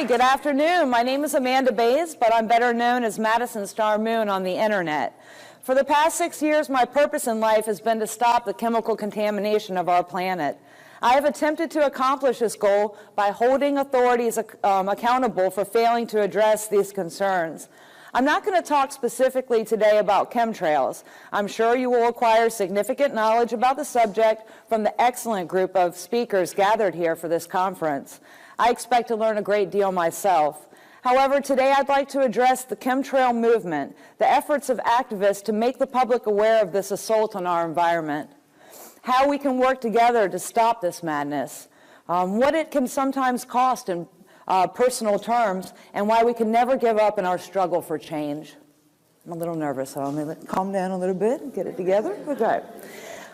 Good afternoon. My name is Amanda Bays, but I'm better known as Madison Star Moon on the internet. For the past 6 years, my purpose in life has been to stop the chemical contamination of our planet. I have attempted to accomplish this goal by holding authorities accountable for failing to address these concerns. I'm not going to talk specifically today about chemtrails. I'm sure you will acquire significant knowledge about the subject from the excellent group of speakers gathered here for this conference. I expect to learn a great deal myself. However, today I'd like to address the chemtrail movement, the efforts of activists to make the public aware of this assault on our environment, how we can work together to stop this madness, what it can sometimes cost in personal terms, and why we can never give up in our struggle for change. I'm a little nervous, so let me calm down a little bit and get it together. Okay.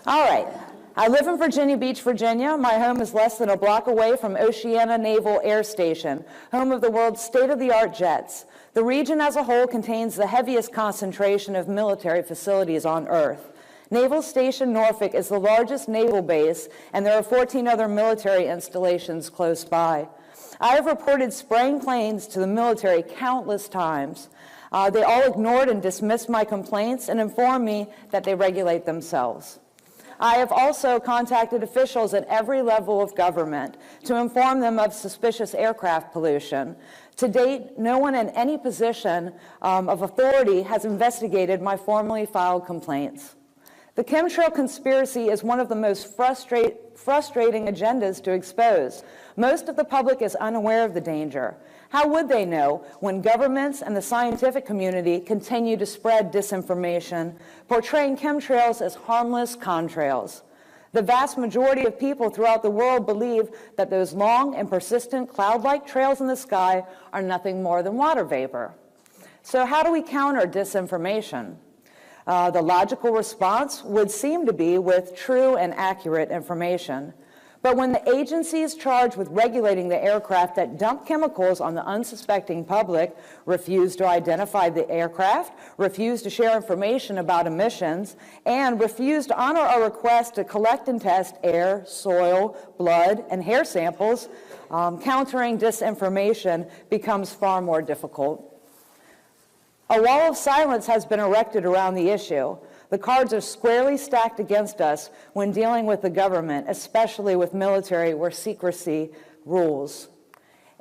All right. I live in Virginia Beach, Virginia. My home is less than a block away from Oceana Naval Air Station, home of the world's state-of-the-art jets. The region as a whole contains the heaviest concentration of military facilities on Earth. Naval Station Norfolk is the largest naval base, and there are 14 other military installations close by. I have reported spraying planes to the military countless times. They all ignored and dismissed my complaints and informed me that they regulate themselves. I have also contacted officials at every level of government to inform them of suspicious aircraft pollution. To date, no one in any position of authority has investigated my formally filed complaints. The chemtrail conspiracy is one of the most frustrating agendas to expose. Most of the public is unaware of the danger. How would they know when governments and the scientific community continue to spread disinformation, portraying chemtrails as harmless contrails? The vast majority of people throughout the world believe that those long and persistent cloud-like trails in the sky are nothing more than water vapor. So how do we counter disinformation? The logical response would seem to be with true and accurate information. But when the agencies charged with regulating the aircraft that dump chemicals on the unsuspecting public refuse to identify the aircraft, refuse to share information about emissions, and refuse to honor our request to collect and test air, soil, blood, and hair samples, countering disinformation becomes far more difficult. A wall of silence has been erected around the issue. The cards are squarely stacked against us when dealing with the government, especially with military where secrecy rules.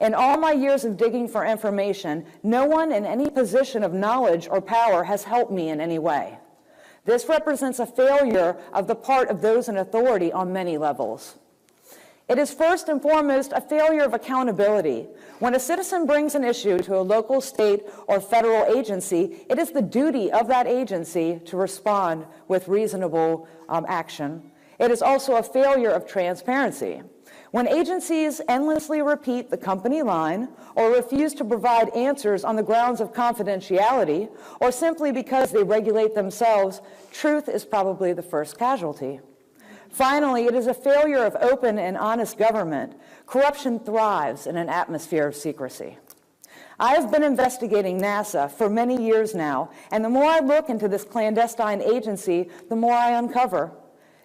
In all my years of digging for information, no one in any position of knowledge or power has helped me in any way. This represents a failure of the part of those in authority on many levels. It is first and foremost a failure of accountability. When a citizen brings an issue to a local, state, or federal agency, it is the duty of that agency to respond with reasonable action. It is also a failure of transparency. When agencies endlessly repeat the company line or refuse to provide answers on the grounds of confidentiality or simply because they regulate themselves, truth is probably the first casualty. Finally, it is a failure of open and honest government. Corruption thrives in an atmosphere of secrecy. I have been investigating NASA for many years now, and the more I look into this clandestine agency, the more I uncover.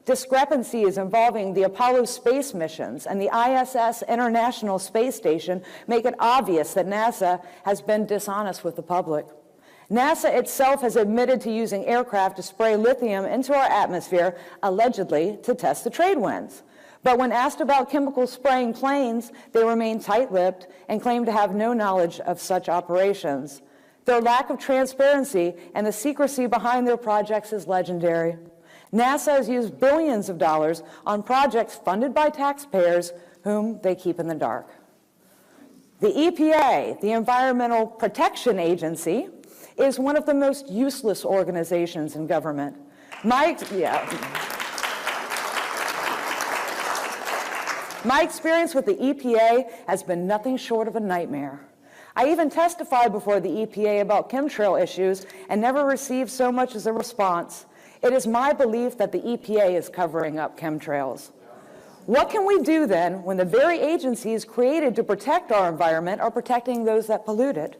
Discrepancies involving the Apollo space missions and the ISS International Space Station make it obvious that NASA has been dishonest with the public. NASA itself has admitted to using aircraft to spray lithium into our atmosphere, allegedly to test the trade winds. But when asked about chemical spraying planes, they remain tight-lipped and claim to have no knowledge of such operations. Their lack of transparency and the secrecy behind their projects is legendary. NASA has used billions of dollars on projects funded by taxpayers whom they keep in the dark. The EPA, the Environmental Protection Agency, is one of the most useless organizations in government. My experience with the EPA has been nothing short of a nightmare. I even testified before the EPA about chemtrail issues and never received so much as a response. It is my belief that the EPA is covering up chemtrails. What can we do then when the very agencies created to protect our environment are protecting those that pollute it?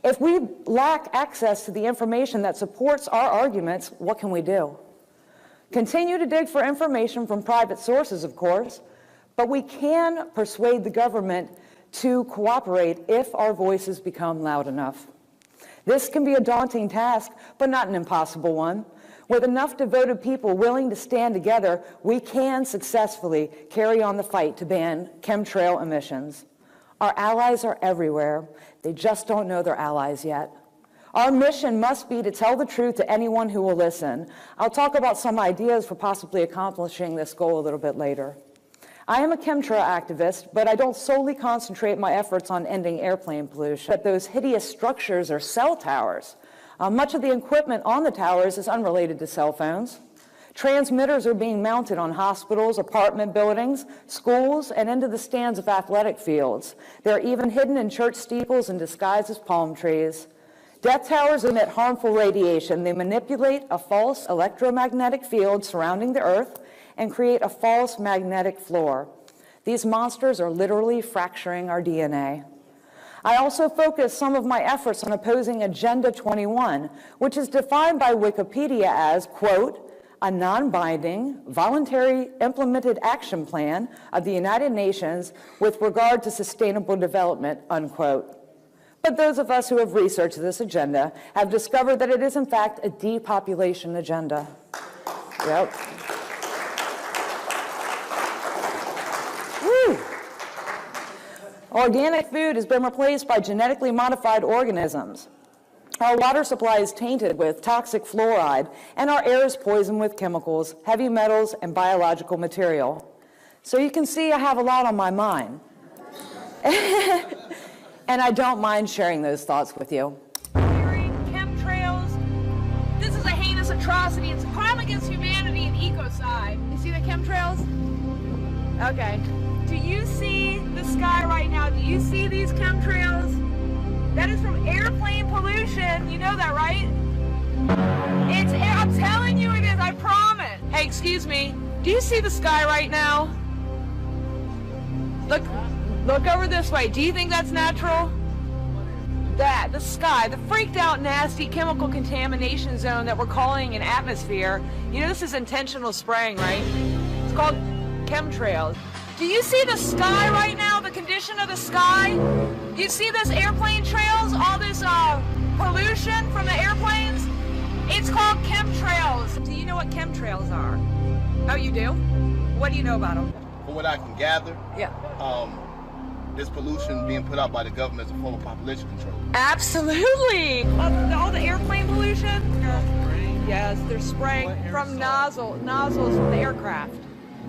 If we lack access to the information that supports our arguments, what can we do? Continue to dig for information from private sources, of course, but we can persuade the government to cooperate if our voices become loud enough. This can be a daunting task, but not an impossible one. With enough devoted people willing to stand together, we can successfully carry on the fight to ban chemtrail emissions. Our allies are everywhere. They just don't know they're allies yet. Our mission must be to tell the truth to anyone who will listen. I'll talk about some ideas for possibly accomplishing this goal a little bit later. I am a chemtrail activist, but I don't solely concentrate my efforts on ending airplane pollution. But those hideous structures are cell towers. Much of the equipment on the towers is unrelated to cell phones. Transmitters are being mounted on hospitals, apartment buildings, schools, and into the stands of athletic fields. They're even hidden in church steeples and disguised as palm trees. Death towers emit harmful radiation. They manipulate a false electromagnetic field surrounding the Earth and create a false magnetic floor. These monsters are literally fracturing our DNA. I also focus some of my efforts on opposing Agenda 21, which is defined by Wikipedia as, quote, a non-binding, voluntary implemented action plan of the United Nations with regard to sustainable development, unquote. But those of us who have researched this agenda have discovered that it is in fact a depopulation agenda. Yep. Woo. Organic food has been replaced by genetically modified organisms. Our water supply is tainted with toxic fluoride, and our air is poisoned with chemicals, heavy metals, and biological material. So you can see I have a lot on my mind. And I don't mind sharing those thoughts with you. Chemtrails, this is a heinous atrocity. It's a crime against humanity and ecocide. You see the chemtrails? Okay. Do you see the sky right now? Do you see these chemtrails? That is from airplane pollution. You know that, right? I'm telling you it is, I promise. Hey, excuse me. Do you see the sky right now? Look over this way. Do you think that's natural? The sky, the freaked out, nasty chemical contamination zone that we're calling an atmosphere. You know this is intentional spraying, right? It's called chemtrails. Do you see the sky right now, the condition of the sky? You see this airplane trails, all this pollution from the airplanes? It's called chemtrails. Do you know what chemtrails are? Oh, you do? What do you know about them? From what I can gather, yeah. This pollution being put out by the government is a form of population control. Absolutely! All the airplane pollution? Yes, they're spraying from nozzles from the aircraft.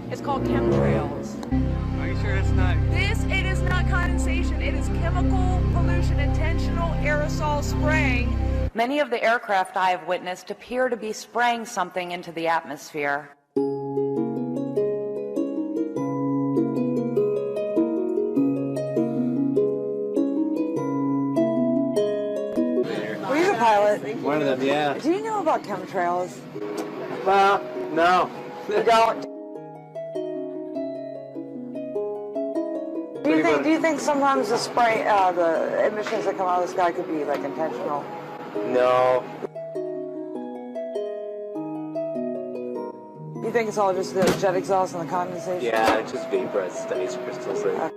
It's called chemtrails. Are you sure it's not? It is not condensation. It is chemical pollution, intentional aerosol spraying. Many of the aircraft I have witnessed appear to be spraying something into the atmosphere. Were you the pilot? One of them, yeah. Do you know about chemtrails? No. You don't? Do you think sometimes the spray, the emissions that come out of the sky could be like intentional? No. You think it's all just the jet exhaust and the condensation? Yeah, it's just vaporized ice crystals. There's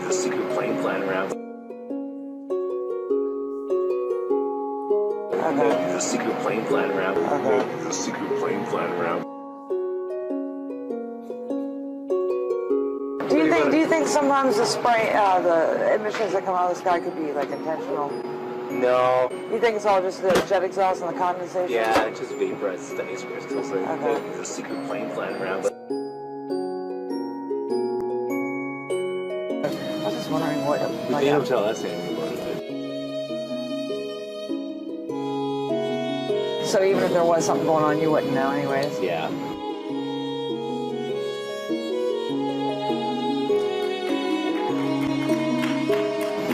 a secret plane flying around. There's a secret plane flying around. There's a secret plane flying around. Do you think sometimes the spray, the emissions that come out of the sky could be like intentional? No. You think it's all just the jet exhaust and the condensation? Yeah, it's just vaporized ice crystals. There's a secret plane flying around. I was just wondering what... They don't tell us anything about it. So even if there was something going on, you wouldn't know anyways? Yeah.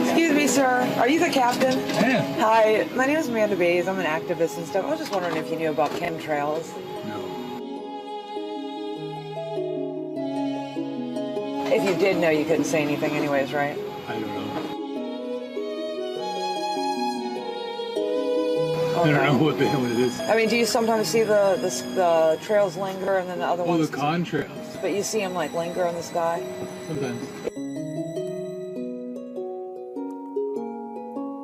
Excuse me, sir. Are you the captain? Yeah. Hi, my name is Amanda Bays. I'm an activist and stuff. I was just wondering if you knew about chemtrails. No. If you did know, you couldn't say anything anyways, right? I don't know. Oh, I don't no. know what the hell it is. I mean, do you sometimes see the trails linger and then the other Oh, ones? the contrails. But you see them like linger in the sky? Sometimes.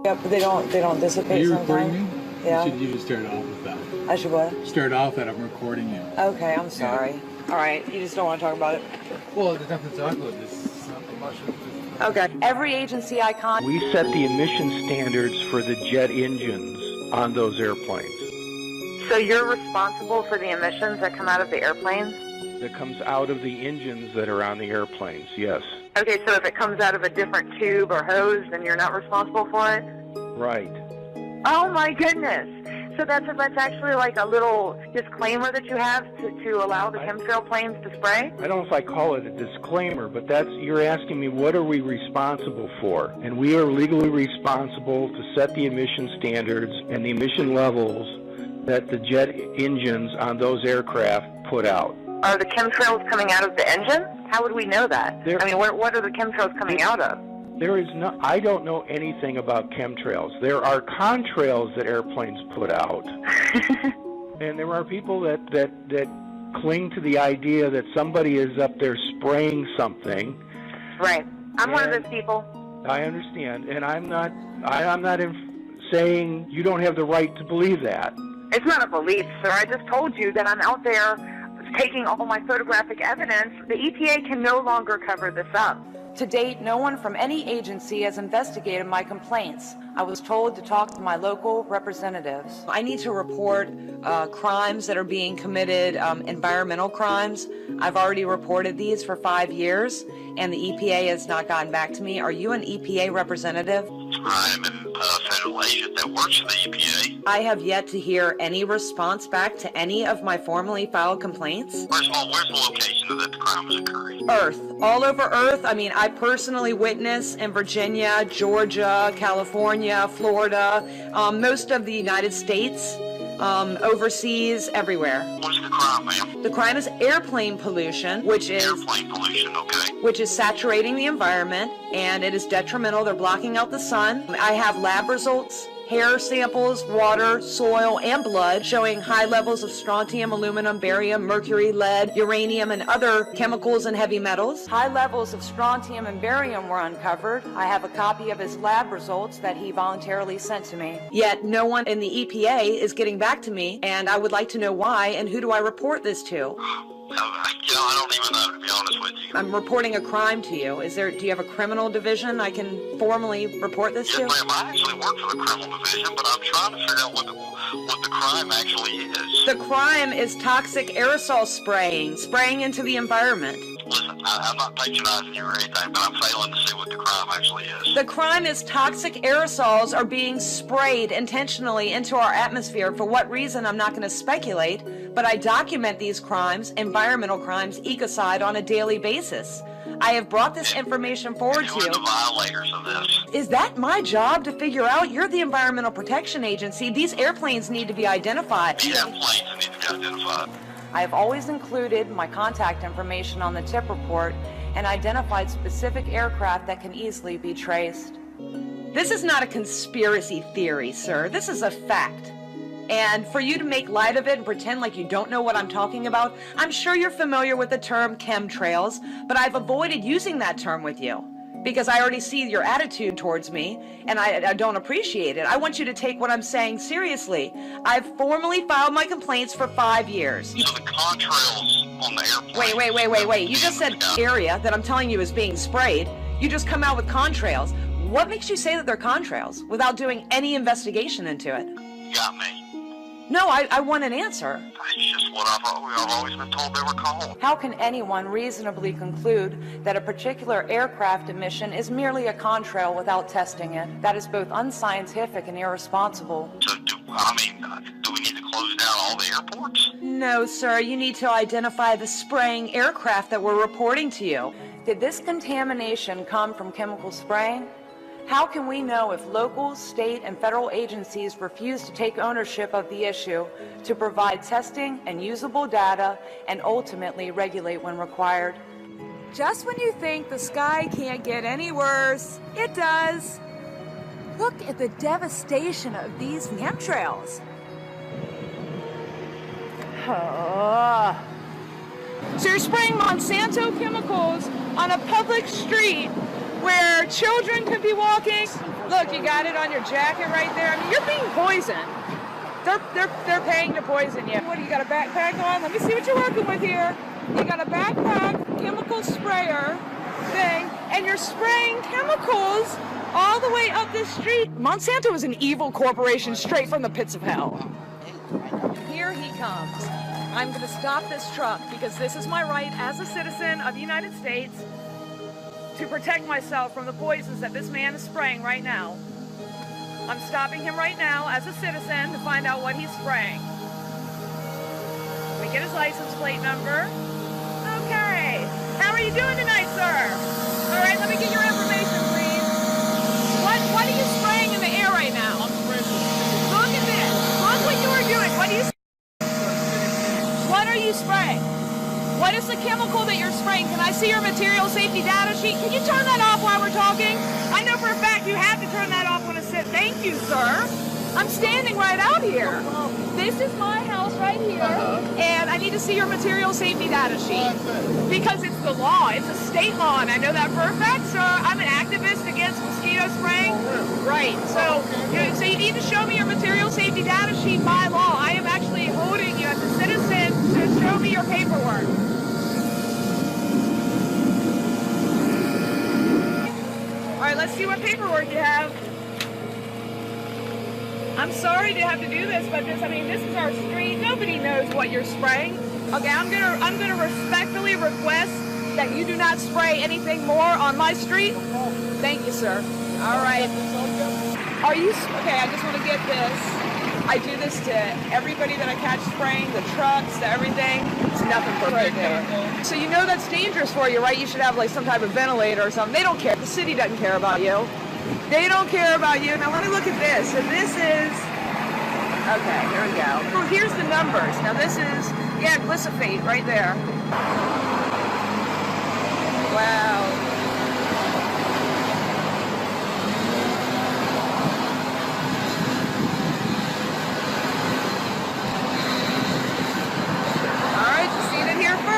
Yeah, but they don't dissipate Are you sometimes? recording me? Yeah. You should start off with that. I should what? Start off that I'm recording you. Okay, I'm sorry. All right, you just don't want to talk about it? Well, there's nothing to talk about. This nothing much. Okay. Every agency I contact. We set the emission standards for the jet engines on those airplanes. So you're responsible for the emissions that come out of the airplanes? That comes out of the engines that are on the airplanes, yes. Okay, so if it comes out of a different tube or hose, then you're not responsible for it? Right. Oh my goodness! So that's actually like a little disclaimer that you have to allow the chemtrail planes to spray? I don't know if I call it a disclaimer, but you're asking me what are we responsible for? And we are legally responsible to set the emission standards and the emission levels that the jet engines on those aircraft put out. Are the chemtrails coming out of the engine? How would we know that? I mean, what are the chemtrails coming out of? I don't know anything about chemtrails. There are contrails that airplanes put out. And there are people that cling to the idea that somebody is up there spraying something. Right. I'm one of those people. I understand. And I'm not saying you don't have the right to believe that. It's not a belief, sir. I just told you that I'm out there taking all my photographic evidence. The EPA can no longer cover this up. To date, no one from any agency has investigated my complaints. I was told to talk to my local representatives. I need to report crimes that are being committed, environmental crimes. I've already reported these for 5 years, and the EPA has not gotten back to me. Are you an EPA representative? I'm a federal agent that works for the EPA. I have yet to hear any response back to any of my formally filed complaints. Where's the location that the crime was occurring? Earth. All over Earth. I mean, I personally witness in Virginia, Georgia, California, Florida, most of the United States, overseas, everywhere. What's the crime, ma'am? The crime is airplane pollution, which is Airplane pollution, okay. which is saturating the environment, and it is detrimental. They're blocking out the sun. I have lab results, hair samples, water, soil, and blood showing high levels of strontium, aluminum, barium, mercury, lead, uranium, and other chemicals and heavy metals. High levels of strontium and barium were uncovered. I have a copy of his lab results that he voluntarily sent to me. Yet no one in the EPA is getting back to me, and I would like to know why, and who do I report this to? I don't even know, to be honest with you. I'm reporting a crime to you. Do you have a criminal division I can formally report this to? Yes, ma'am. I actually work for the criminal division, but I'm trying to figure out what the crime actually is. The crime is toxic aerosol spraying into the environment. Listen, I'm not patronizing you or anything, but I'm failing to see what the crime actually is. The crime is toxic aerosols are being sprayed intentionally into our atmosphere. For what reason, I'm not going to speculate, but I document these crimes, environmental crimes, ecocide, on a daily basis. I have brought this information forward to Who are you. the violators of this? Is that my job to figure out? You're the Environmental Protection Agency. These airplanes need to be identified. These airplanes need to be identified. I have always included my contact information on the tip report and identified specific aircraft that can easily be traced. This is not a conspiracy theory, sir. This is a fact. And for you to make light of it and pretend like you don't know what I'm talking about, I'm sure you're familiar with the term chemtrails, but I've avoided using that term with you because I already see your attitude towards me, and I don't appreciate it. I want you to take what I'm saying seriously. I've formally filed my complaints for 5 years. So the contrails on the airplane... Wait. You just said area that I'm telling you is being sprayed. You just come out with contrails. What makes you say that they're contrails without doing any investigation into it? You got me. No, I want an answer. That's just what I've always been told they were called. How can anyone reasonably conclude that a particular aircraft emission is merely a contrail without testing it? That is both unscientific and irresponsible. So, do we need to close down all the airports? No, sir. You need to identify the spraying aircraft that we're reporting to you. Did this contamination come from chemical spraying? How can we know if local, state, and federal agencies refuse to take ownership of the issue to provide testing and usable data and ultimately regulate when required? Just when you think the sky can't get any worse, it does. Look at the devastation of these chemtrails. So you're spraying Monsanto chemicals on a public street where children could be walking. Look, you got it on your jacket right there. I mean, you're being poisoned. They're paying to poison you. What do you got, a backpack on? Let me see what you're working with here. You got a backpack, chemical sprayer thing, and you're spraying chemicals all the way up this street. Monsanto is an evil corporation straight from the pits of hell. Here he comes. I'm going to stop this truck because this is my right as a citizen of the United States to protect myself from the poisons that this man is spraying right now. I'm stopping him right now as a citizen to find out what he's spraying. Let me get his license plate number. Okay. How are you doing tonight, sir? All right, let me get your information, please. What are you spraying in the air right now? Look at this. Look what you are doing. What are you spraying? What is the chemical that you're spraying? Can I see your material safety data sheet? Can you turn that off while we're talking? I know for a fact you have to turn that off when it's sit. Thank you, sir. I'm standing right out here. This is my house right here, and I need to see your material safety data sheet because it's the law. It's a state law, and I know that for a fact, sir. I'm an activist against mosquito spraying. Right. So you need to show me your material safety data sheet by law. I am actually holding you as a citizen to show me your paperwork. All right, let's see what paperwork you have. I'm sorry to have to do this, but this is our street. Nobody knows what you're spraying. Okay, I'm gonna respectfully request that you do not spray anything more on my street. Thank you, sir. All right. Are you okay? I just want to get this. I do this to everybody that I catch spraying, the trucks, the everything. It's nothing perfect. So you know that's dangerous for you, right? You should have like some type of ventilator or something. They don't care. The city doesn't care about you. They don't care about you. Now let me look at this. And this is, okay, here we go. Oh, here's the numbers. Now this is, yeah, glyphosate right there. Wow.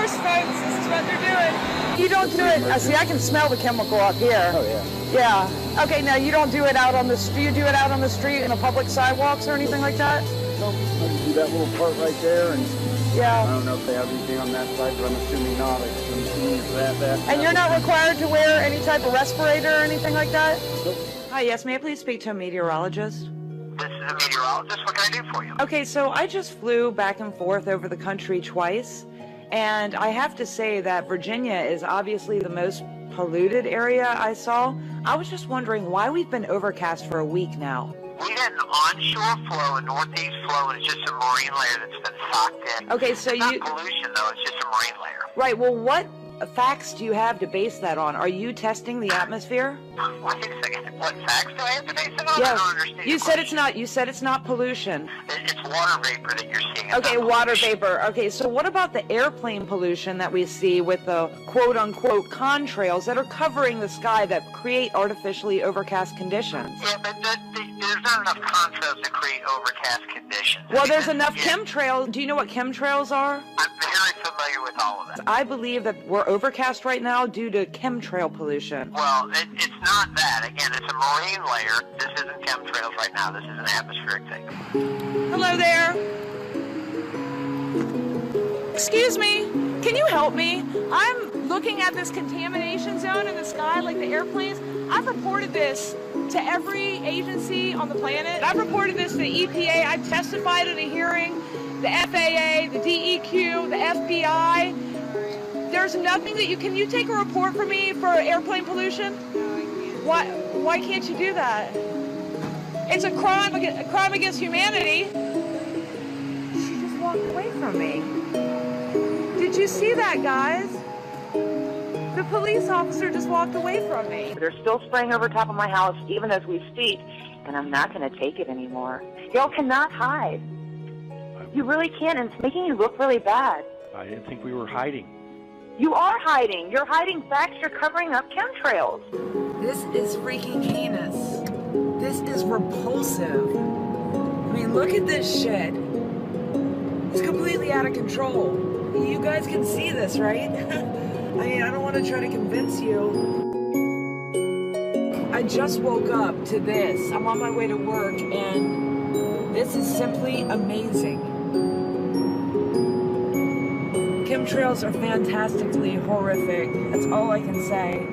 Folks, this is what they're doing. You don't do it. See, I can smell the chemical up here. Oh yeah. Yeah. Okay. Now you don't do it out on the. Do you do it out on the street in the public sidewalks or anything like that? No, I do that little part right there, and yeah. I don't know if they have anything on that side, but I'm assuming not. I'm assuming it's that. And you're not required to wear any type of respirator or anything like that? Nope. Hi. Yes. May I please speak to a meteorologist? This is a meteorologist. What can I do for you? Okay. So I just flew back and forth over the country twice. And I have to say that Virginia is obviously the most polluted area I saw. I was just wondering why we've been overcast for a week now. We had an onshore flow, a northeast flow, and it's just a marine layer that's been socked in. Okay, so it's not pollution, though. It's just a marine layer. Right. Well, what facts do you have to base that on? Are you testing the atmosphere? Wait a second. What facts do I have to base it on? Yeah. I don't understand. You said it's not. You said it's not pollution. It's water vapor that you're seeing. Okay, water vapor. Okay, so what about the airplane pollution that we see with the quote-unquote contrails that are covering the sky that create artificially overcast conditions? Yeah, but there's not enough contrails to create overcast conditions. Well, there's enough chemtrails. Do you know what chemtrails are? I'm very familiar with all of that. I believe that we're overcast right now due to chemtrail pollution. Well, it's not that. Again, it's a marine layer. This isn't chemtrails right now. This is an atmospheric thing. Hello there. Excuse me. Can you help me? I'm looking at this contamination zone in the sky, like the airplanes. I've reported this to every agency on the planet. I've reported this to the EPA. I've testified at a hearing, the FAA, the DEQ, the FBI. There's nothing that can you take a report for me for airplane pollution? Why can't you do that? It's a crime against humanity. She just walked away from me. Did you see that, guys? The police officer just walked away from me. They're still spraying over top of my house even as we speak, and I'm not going to take it anymore. Y'all cannot hide. You really can't, and it's making you look really bad. I didn't think we were hiding. You are hiding. You're hiding facts. You're covering up chemtrails. This is freaking heinous. This is repulsive. I mean, look at this shit. It's completely out of control. You guys can see this, right? I mean, I don't want to try to convince you. I just woke up to this. I'm on my way to work, and this is simply amazing. Chemtrails are fantastically horrific. That's all I can say.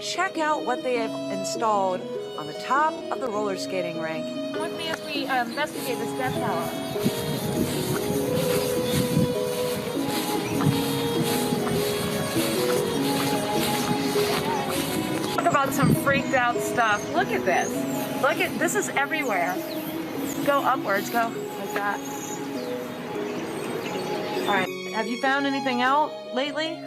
Check out what they have installed on the top of the roller skating rink. Come with me as we investigate this death tower. Talk about some freaked out stuff. Look at this. Look at this is everywhere. Go upwards. Go like that. All right. Have you found anything out lately? We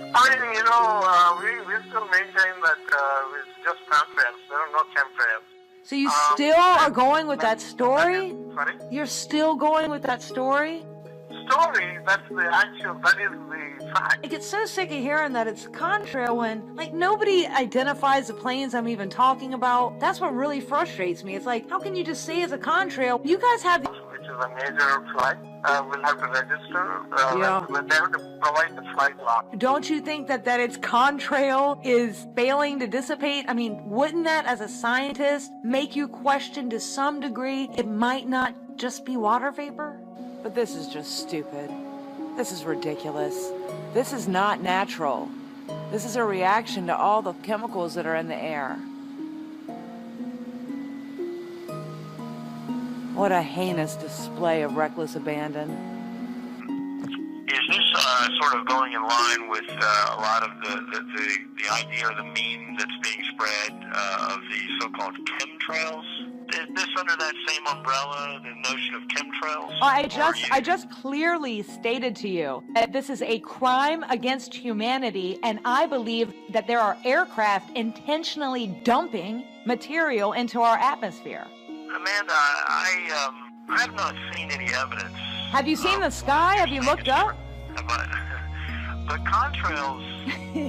still maintain that it's just chemtrails. There are no chemtrails. So you still are going with that story? Sorry? You're still going with that story? Story, that is the fact. I get so sick of hearing that it's a contrail when, like, nobody identifies the planes I'm even talking about. That's what really frustrates me. It's like, how can you just say it's a contrail? You guys have... Which is a major flight. We'll have to register. Yeah. We'll have to provide the flight log. Don't you think that its contrail is failing to dissipate? I mean, wouldn't that, as a scientist, make you question to some degree it might not just be water vapor? But this is just stupid. This is ridiculous. This is not natural. This is a reaction to all the chemicals that are in the air. What a heinous display of reckless abandon. Is this sort of going in line with a lot of the idea or the meme that's being spread of the so-called chemtrails? Is this under that same umbrella, the notion of chemtrails? I just clearly stated to you that this is a crime against humanity, and I believe that there are aircraft intentionally dumping material into our atmosphere. Amanda, I have not seen any evidence. Have you seen the sky? Have you looked up? But contrails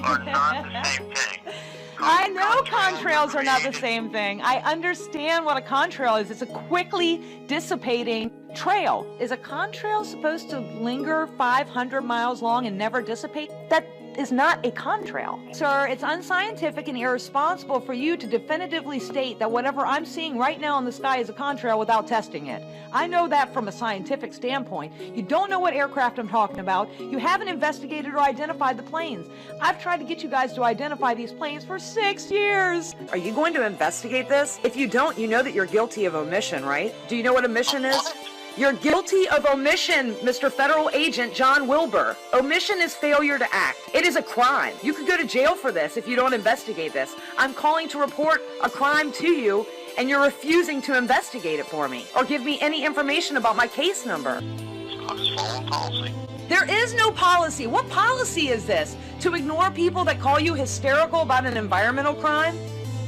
are not the same thing. I know contrails are not the same thing. I understand what a contrail is. It's a quickly dissipating trail. Is a contrail supposed to linger 500 miles long and never dissipate? That is not a contrail. Sir, it's unscientific and irresponsible for you to definitively state that whatever I'm seeing right now in the sky is a contrail without testing it. I know that from a scientific standpoint. You don't know what aircraft I'm talking about. You haven't investigated or identified the planes. I've tried to get you guys to identify these planes for 6 years. Are you going to investigate this? If you don't, you know that you're guilty of omission, right? Do you know what omission is? You're guilty of omission, Mr. Federal Agent John Wilbur. Omission is failure to act. It is a crime. You could go to jail for this if you don't investigate this. I'm calling to report a crime to you, and you're refusing to investigate it for me or give me any information about my case number. I'm just following policy. There is no policy. What policy is this? To ignore people that call you hysterical about an environmental crime?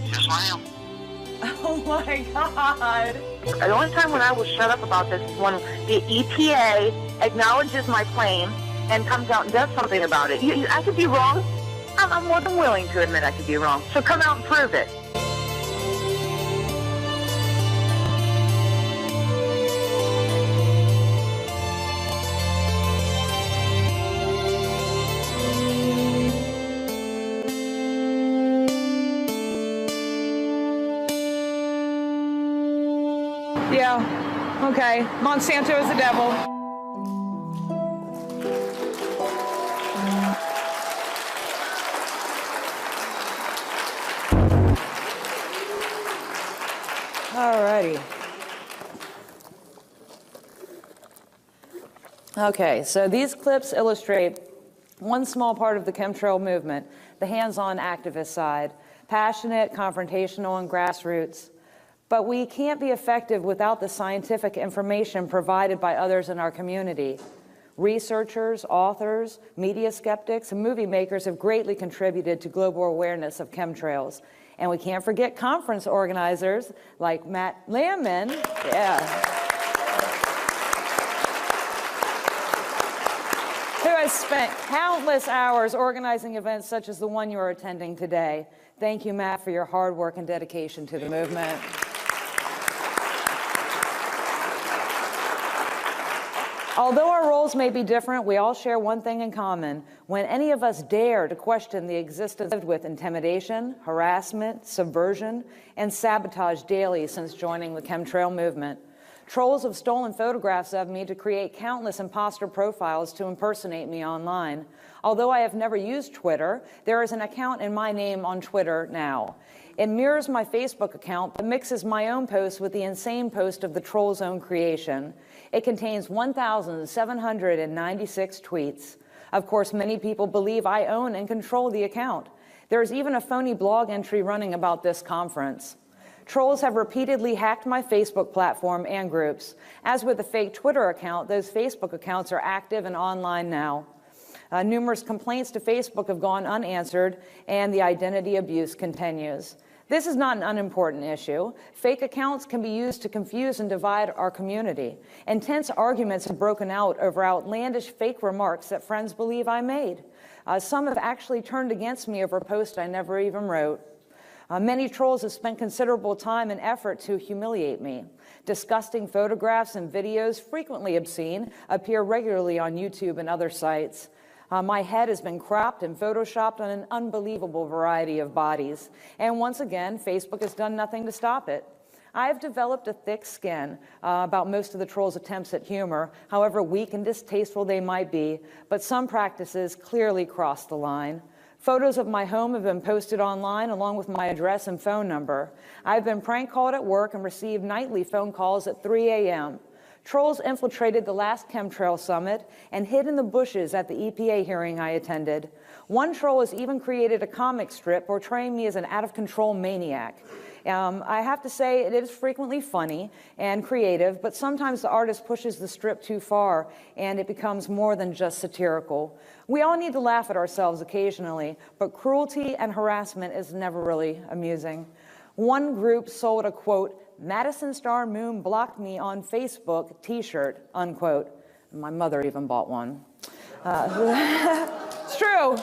Yes, ma'am. Oh my God. The only time when I will shut up about this is when the EPA acknowledges my claim and comes out and does something about it. I could be wrong. I'm more than willing to admit I could be wrong. So come out and prove it. Yeah, okay. Monsanto is the devil. Alrighty. Okay, so these clips illustrate one small part of the chemtrail movement, the hands-on activist side, passionate, confrontational, and grassroots. But we can't be effective without the scientific information provided by others in our community. Researchers, authors, media skeptics, and movie makers have greatly contributed to global awareness of chemtrails. And we can't forget conference organizers like Matt Landman. Yeah. Who has spent countless hours organizing events such as the one you are attending today. Thank you, Matt, for your hard work and dedication to the movement. Although our roles may be different, we all share one thing in common. When any of us dare to question the existence with intimidation, harassment, subversion, and sabotage daily since joining the chemtrail movement. Trolls have stolen photographs of me to create countless imposter profiles to impersonate me online. Although I have never used Twitter, there is an account in my name on Twitter now. It mirrors my Facebook account, but mixes my own posts with the insane post of the troll's own creation. It contains 1,796 tweets. Of course, many people believe I own and control the account. There is even a phony blog entry running about this conference. Trolls have repeatedly hacked my Facebook platform and groups. As with the fake Twitter account, those Facebook accounts are active and online now. Numerous complaints to Facebook have gone unanswered, and the identity abuse continues. This is not an unimportant issue. Fake accounts can be used to confuse and divide our community. Intense arguments have broken out over outlandish fake remarks that friends believe I made. Some have actually turned against me over posts I never even wrote. Many trolls have spent considerable time and effort to humiliate me. Disgusting photographs and videos, frequently obscene, appear regularly on YouTube and other sites. My head has been cropped and photoshopped on an unbelievable variety of bodies. And once again, Facebook has done nothing to stop it. I have developed a thick skin about most of the trolls' attempts at humor, however weak and distasteful they might be, but some practices clearly cross the line. Photos of my home have been posted online along with my address and phone number. I've been prank called at work and received nightly phone calls at 3 a.m. Trolls infiltrated the last chemtrail summit and hid in the bushes at the EPA hearing I attended. One troll has even created a comic strip portraying me as an out-of-control maniac. I have to say it is frequently funny and creative, but sometimes the artist pushes the strip too far and it becomes more than just satirical. We all need to laugh at ourselves occasionally, but cruelty and harassment is never really amusing. One group sold a, quote, Madison Star Moon blocked me on Facebook t-shirt, unquote. My mother even bought one. It's true.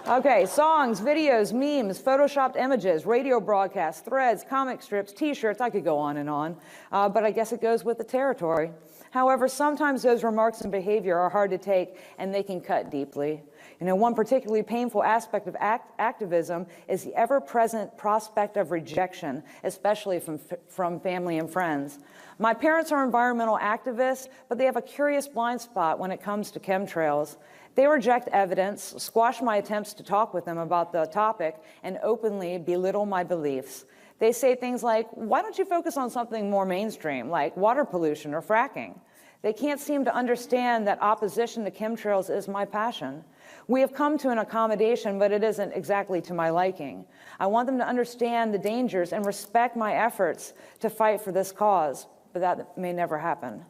Okay, songs, videos, memes, photoshopped images, radio broadcasts, threads, comic strips, t-shirts, I could go on and on, but I guess it goes with the territory. However, sometimes those remarks and behavior are hard to take and they can cut deeply. You know, one particularly painful aspect of activism is the ever-present prospect of rejection, especially from family and friends. My parents are environmental activists, but they have a curious blind spot when it comes to chemtrails. They reject evidence, squash my attempts to talk with them about the topic, and openly belittle my beliefs. They say things like, why don't you focus on something more mainstream, like water pollution or fracking? They can't seem to understand that opposition to chemtrails is my passion. We have come to an accommodation, but it isn't exactly to my liking. I want them to understand the dangers and respect my efforts to fight for this cause, but that may never happen.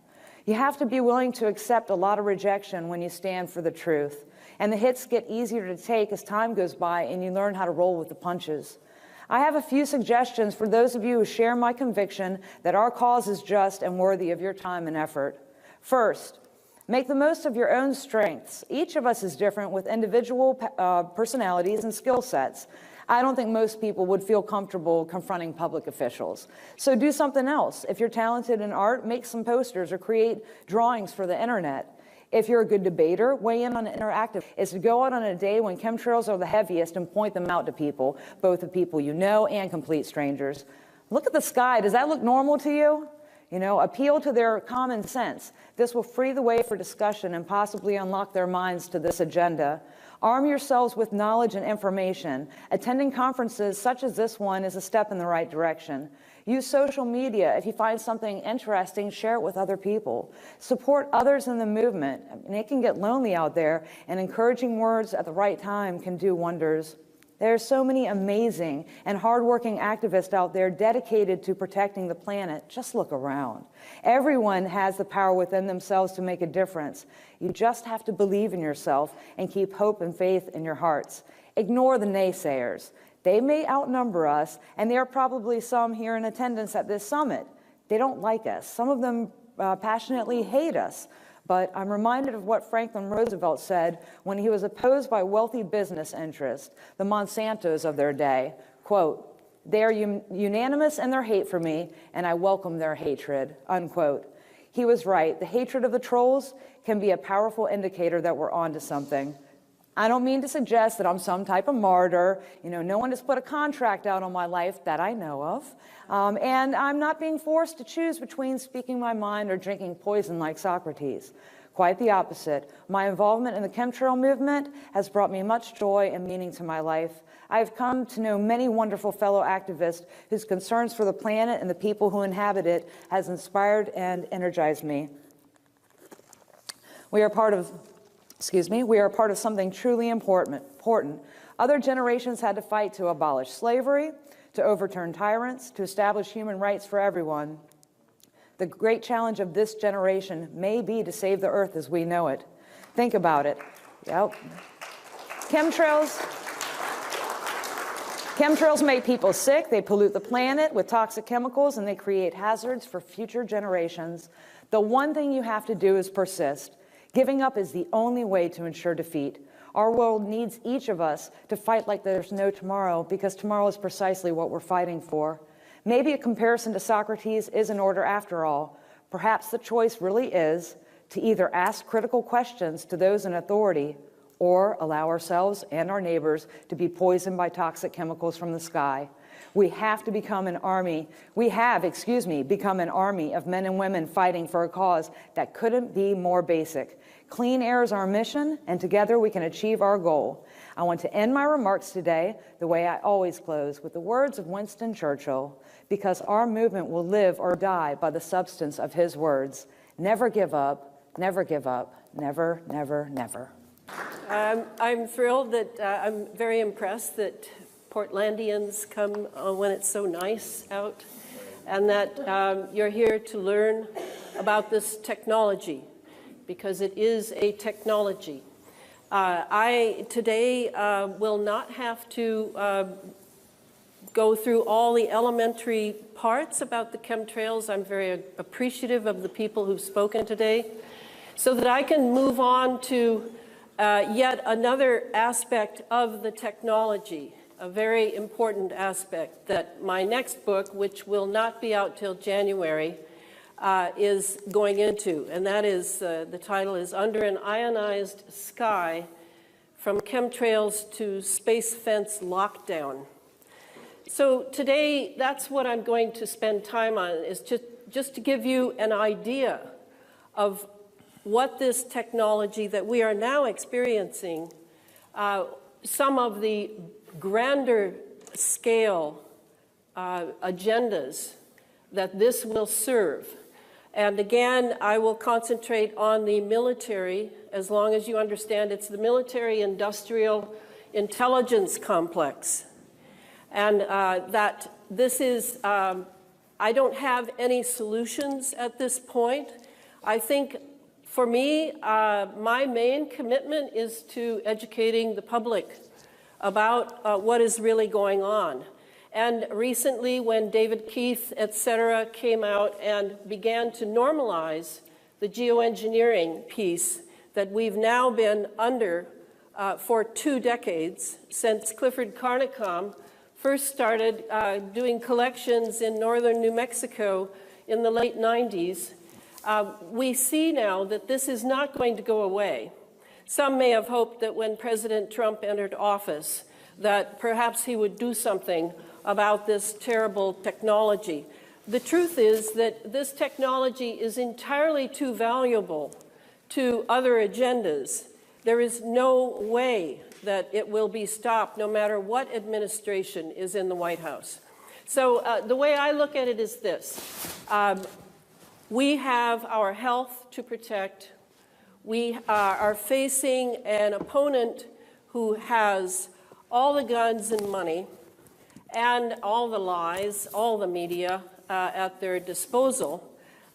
You have to be willing to accept a lot of rejection when you stand for the truth. And the hits get easier to take as time goes by and you learn how to roll with the punches. I have a few suggestions for those of you who share my conviction that our cause is just and worthy of your time and effort. First, make the most of your own strengths. Each of us is different with individual personalities and skill sets. I don't think most people would feel comfortable confronting public officials. So do something else. If you're talented in art, make some posters or create drawings for the internet. If you're a good debater, weigh in on interactive. Is to go out on a day when chemtrails are the heaviest and point them out to people, both the people you know and complete strangers. Look at the sky. Does that look normal to you? You know, appeal to their common sense. This will free the way for discussion and possibly unlock their minds to this agenda. Arm yourselves with knowledge and information. Attending conferences such as this one is a step in the right direction. Use social media. If you find something interesting, share it with other people. Support others in the movement. I mean, it can get lonely out there, and encouraging words at the right time can do wonders. There are so many amazing and hardworking activists out there dedicated to protecting the planet. Just look around. Everyone has the power within themselves to make a difference. You just have to believe in yourself and keep hope and faith in your hearts. Ignore the naysayers. They may outnumber us, and there are probably some here in attendance at this summit. They don't like us. Some of them passionately hate us. But I'm reminded of what Franklin Roosevelt said when he was opposed by wealthy business interests, the Monsantos of their day. Quote, they are unanimous in their hate for me, and I welcome their hatred, unquote. He was right. The hatred of the trolls can be a powerful indicator that we're onto something. I don't mean to suggest that I'm some type of martyr. No one has put a contract out on my life that I know of. And I'm not being forced to choose between speaking my mind or drinking poison like Socrates. Quite the opposite. My involvement in the chemtrail movement has brought me much joy and meaning to my life. I have come to know many wonderful fellow activists whose concerns for the planet and the people who inhabit it has inspired and energized me. We are part of something truly important. Other generations had to fight to abolish slavery, to overturn tyrants, to establish human rights for everyone. The great challenge of this generation may be to save the earth as we know it. Think about it. Yep. Chemtrails make people sick, they pollute the planet with toxic chemicals, and they create hazards for future generations. The one thing you have to do is persist. Giving up is the only way to ensure defeat. Our world needs each of us to fight like there's no tomorrow, because tomorrow is precisely what we're fighting for. Maybe a comparison to Socrates is in order after all. Perhaps the choice really is to either ask critical questions to those in authority or allow ourselves and our neighbors to be poisoned by toxic chemicals from the sky. We have to become an army. Become an army of men and women fighting for a cause that couldn't be more basic. Clean air is our mission, and together we can achieve our goal. I want to end my remarks today the way I always close, with the words of Winston Churchill, because our movement will live or die by the substance of his words. Never give up, never give up, never, never, never. I'm thrilled that I'm very impressed that Portlandians come when it's so nice out, and that you're here to learn about this technology, because it is a technology. I today will not have to go through all the elementary parts about the chemtrails. I'm very appreciative of the people who've spoken today, so that I can move on to yet another aspect of the technology, a very important aspect that my next book, which will not be out till January, is going into. And that is, the title is Under an Ionized Sky, From Chemtrails to Space Fence Lockdown. So today, that's what I'm going to spend time on, is just to give you an idea of what this technology that we are now experiencing, some of the grander scale agendas that this will serve. And again, I will concentrate on the military, as long as you understand it's the military-industrial intelligence complex. And that this is, I don't have any solutions at this point. I think for me, my main commitment is to educating the public about what is really going on. And recently, when David Keith, et cetera, came out and began to normalize the geoengineering piece that we've now been under for 2 decades, since Clifford Carnicom first started doing collections in northern New Mexico in the late 90s, we see now that this is not going to go away. Some may have hoped that when President Trump entered office, that perhaps he would do something about this terrible technology. The truth is that this technology is entirely too valuable to other agendas. There is no way that it will be stopped, no matter what administration is in the White House. So the way I look at it is this. We have our health to protect. We are facing an opponent who has all the guns and money and all the lies, all the media at their disposal.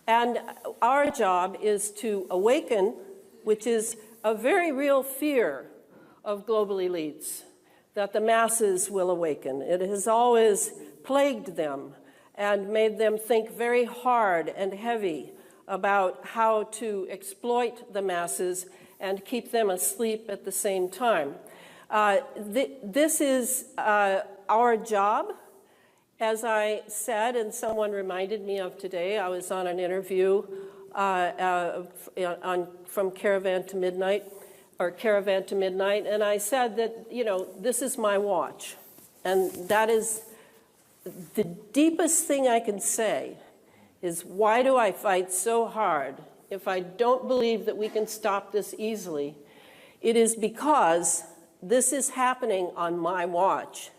And our job is to awaken, which is a very real fear of global elites, that the masses will awaken. It has always plagued them and made them think very hard and heavy about how to exploit the masses and keep them asleep at the same time. This is our job. As I said, and someone reminded me of today, I was on an interview from Caravan to Midnight, and I said that, you know, this is my watch. And that is the deepest thing I can say is, why do I fight so hard if I don't believe that we can stop this easily? It is because this is happening on my watch.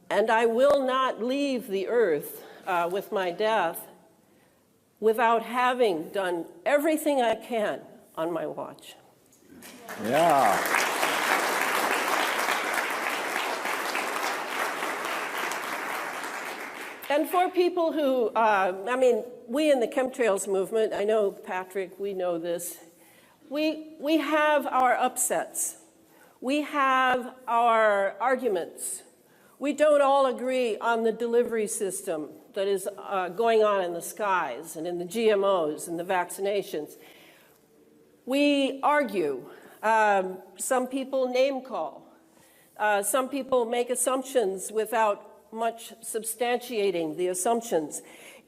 And I will not leave the earth with my death without having done everything I can on my watch. Yeah. And for people who, I mean, we in the chemtrails movement, I know, Patrick, we know this, we have our upsets. We have our arguments. We don't all agree on the delivery system that is going on in the skies and in the GMOs and the vaccinations. We argue. Some people name call. Some people make assumptions without much substantiating the assumptions.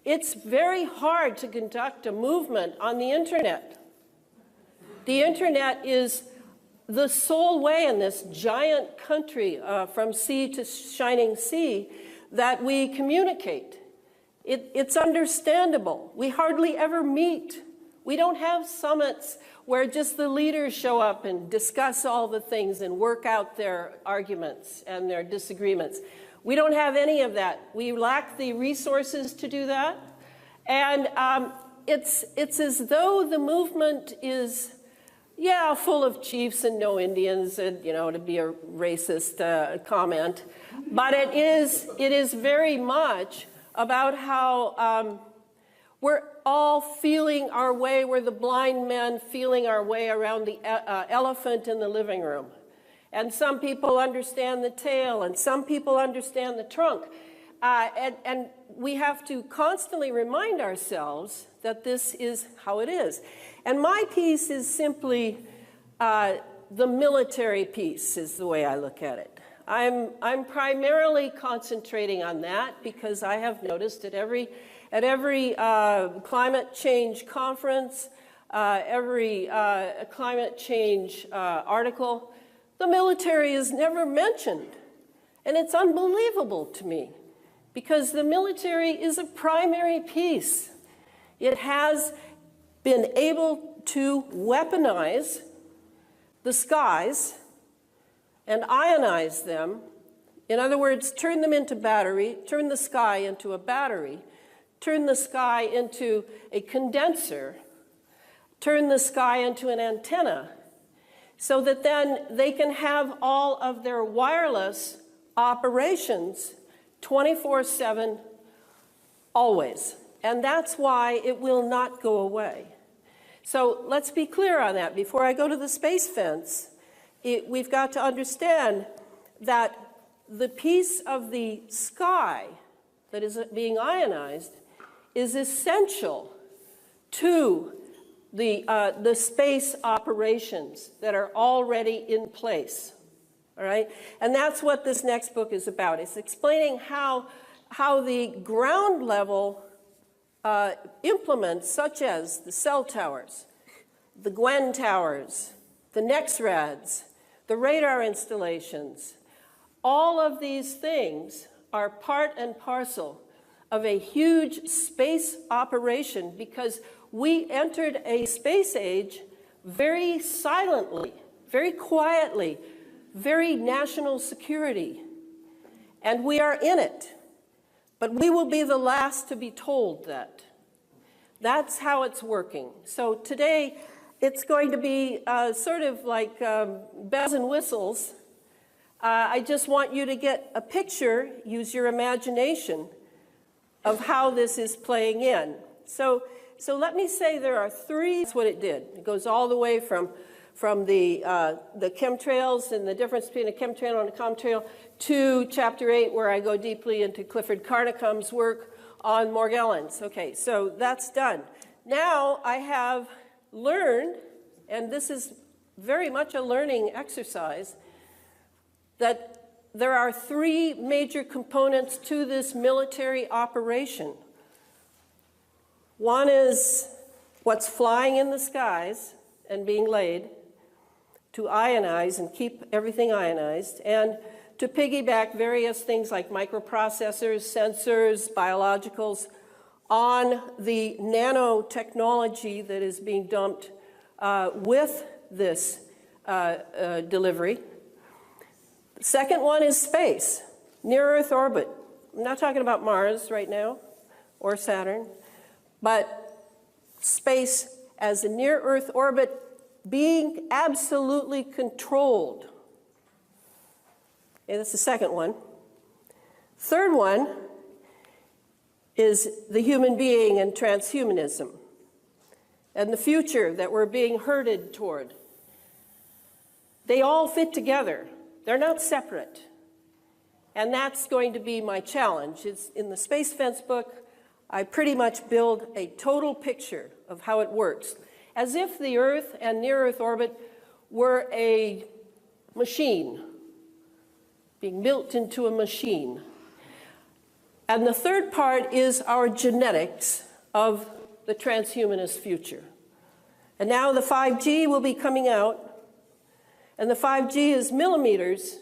It's very hard to conduct a movement on the internet. The internet is the sole way in this giant country from sea to shining sea that we communicate. It's understandable. We hardly ever meet. We don't have summits where just the leaders show up and discuss all the things and work out their arguments and their disagreements. We don't have any of that. We lack the resources to do that. And it's as though the movement is, yeah, full of chiefs and no Indians, and, you know, to be a racist comment. But it is very much about how we're all feeling our way. We're the blind men feeling our way around the elephant in the living room. And some people understand the tail, and some people understand the trunk. And we have to constantly remind ourselves that this is how it is. And my piece is simply the military piece, is the way I look at it. I'm primarily concentrating on that because I have noticed at every climate change conference, every climate change article, the military is never mentioned. And it's unbelievable to me because the military is a primary piece. It has been able to weaponize the skies and ionize them. In other words, turn them into battery, turn the sky into a battery, turn the sky into a condenser, turn the sky into an antenna, so that then they can have all of their wireless operations 24/7, always. And that's why it will not go away. So let's be clear on that. Before I go to the space fence, we've got to understand that the piece of the sky that is being ionized is essential to the space operations that are already in place, all right? And that's what this next book is about. It's explaining how the ground level implements, such as the cell towers, the Gwen towers, the NEXRADs, the radar installations, all of these things are part and parcel of a huge space operation because we entered a space age very silently, very quietly, very national security. And we are in it. But we will be the last to be told that. That's how it's working. So today, it's going to be sort of like bells and whistles. I just want you to get a picture, use your imagination, of how this is playing in. So let me say there are three. That's what it did. It goes all the way from the chemtrails and the difference between a chemtrail and a comtrail to Chapter 8, where I go deeply into Clifford Carnicom's work on Morgellons. Okay, so that's done. Now I have learned, and this is very much a learning exercise, that there are three major components to this military operation. One is what's flying in the skies and being laid to ionize and keep everything ionized, and to piggyback various things like microprocessors, sensors, biologicals on the nanotechnology that is being dumped with this delivery. The second one is space, near-Earth orbit. I'm not talking about Mars right now or Saturn, but space as a near-Earth orbit being absolutely controlled. Okay, that's the second one. Third one is the human being and transhumanism and the future that we're being herded toward. They all fit together. They're not separate. And that's going to be my challenge. It's in the Space Fence book, I pretty much build a total picture of how it works, as if the Earth and near-Earth orbit were a machine, being built into a machine. And the third part is our genetics of the transhumanist future. And now the 5G will be coming out, and the 5G is millimeters,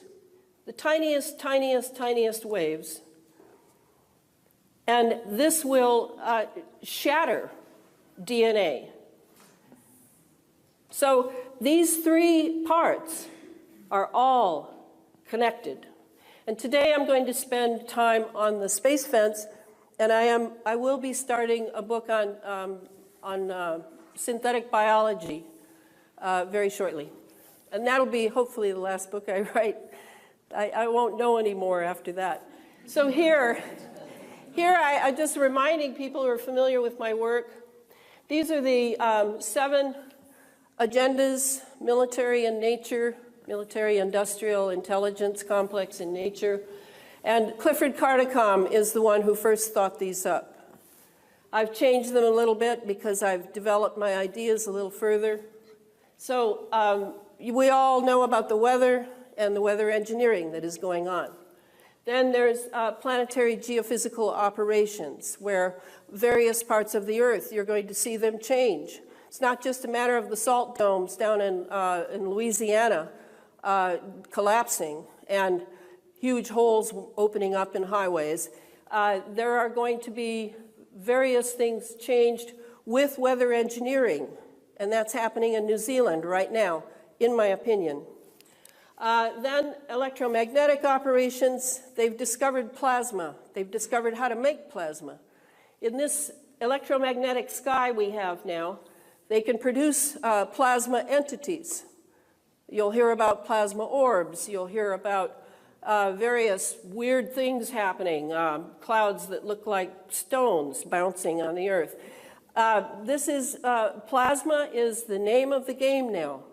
the tiniest, tiniest, tiniest waves. And this will shatter DNA. So these three parts are all connected. And today I'm going to spend time on the Space Fence, and I will be starting a book on synthetic biology very shortly. And that'll be hopefully the last book I write. I won't know anymore after that. So here I'm just reminding people who are familiar with my work. These are the 7 agendas: military in nature, military industrial intelligence complex in nature. And Clifford Kardicom is the one who first thought these up. I've changed them a little bit because I've developed my ideas a little further. So we all know about the weather and the weather engineering that is going on. Then there's planetary geophysical operations, where various parts of the Earth, you're going to see them change. It's not just a matter of the salt domes down in Louisiana collapsing and huge holes opening up in highways. There are going to be various things changed with weather engineering, and that's happening in New Zealand right now, in my opinion. Then electromagnetic operations, they've discovered plasma. They've discovered how to make plasma. In this electromagnetic sky we have now, they can produce plasma entities. You'll hear about plasma orbs. You'll hear about various weird things happening, clouds that look like stones bouncing on the Earth. Plasma is the name of the game now,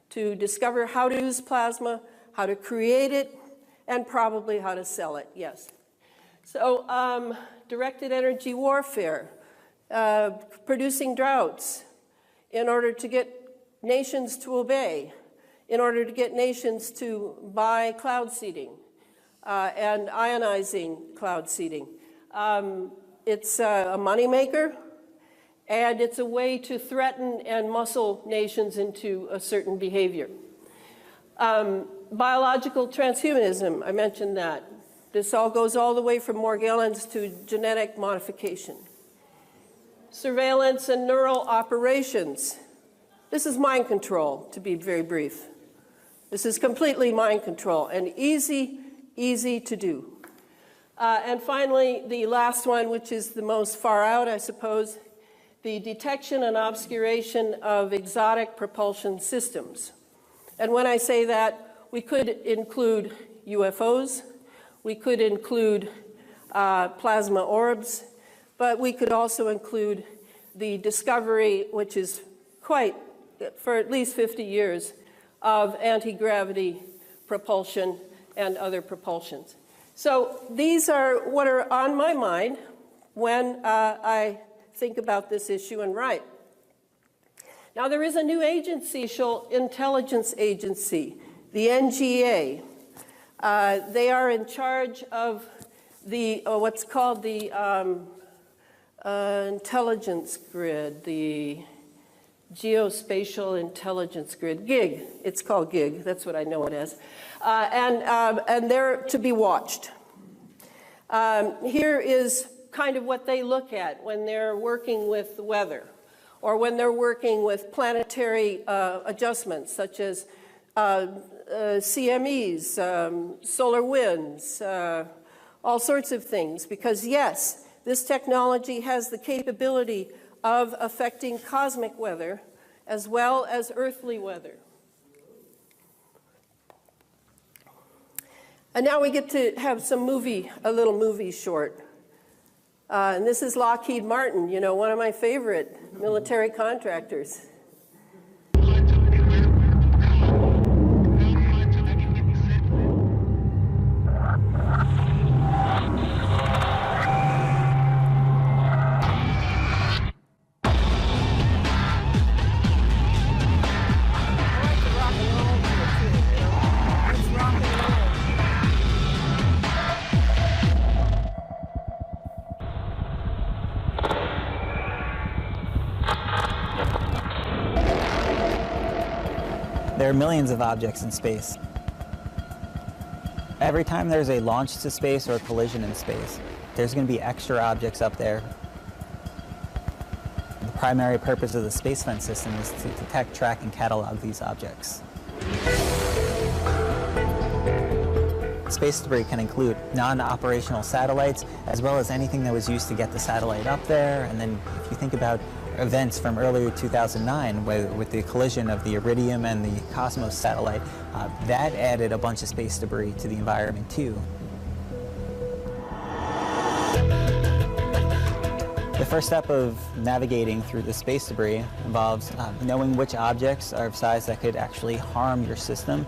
to discover how to use plasma, how to create it, and probably how to sell it, yes. So directed energy warfare, producing droughts in order to get nations to obey, in order to get nations to buy cloud seeding and ionizing cloud seeding. It's a moneymaker, and it's a way to threaten and muscle nations into a certain behavior. Biological transhumanism, I mentioned that. This all goes all the way from Morgellons to genetic modification. Surveillance and neural operations. This is mind control, to be very brief. This is completely mind control and easy to do. And finally, the last one, which is the most far out, I suppose, the detection and obscuration of exotic propulsion systems. And when I say that, we could include UFOs, we could include plasma orbs, but we could also include the discovery, which is quite, for at least 50 years, of anti-gravity propulsion and other propulsions. So these are what are on my mind when I think about this issue and write. Now there is a new agency, intelligence agency, the NGA. They are in charge of the what's called the intelligence grid, the Geospatial Intelligence Grid, GIG. It's called GIG. That's what I know it as. And they're to be watched. Here is kind of what they look at when they're working with the weather, or when they're working with planetary adjustments, such as CMEs, solar winds, all sorts of things. Because yes, this technology has the capability of affecting cosmic weather as well as earthly weather. And now we get to have a little movie short. And this is Lockheed Martin, you know, one of my favorite military contractors. There are millions of objects in space. Every time there's a launch to space or a collision in space, there's going to be extra objects up there. The primary purpose of the Space Fence system is to detect, track, and catalog these objects. Space debris can include non-operational satellites, as well as anything that was used to get the satellite up there. And then if you think about events from earlier 2009 with the collision of the Iridium and the Cosmos satellite, that added a bunch of space debris to the environment too. The first step of navigating through the space debris involves knowing which objects are of size that could actually harm your system.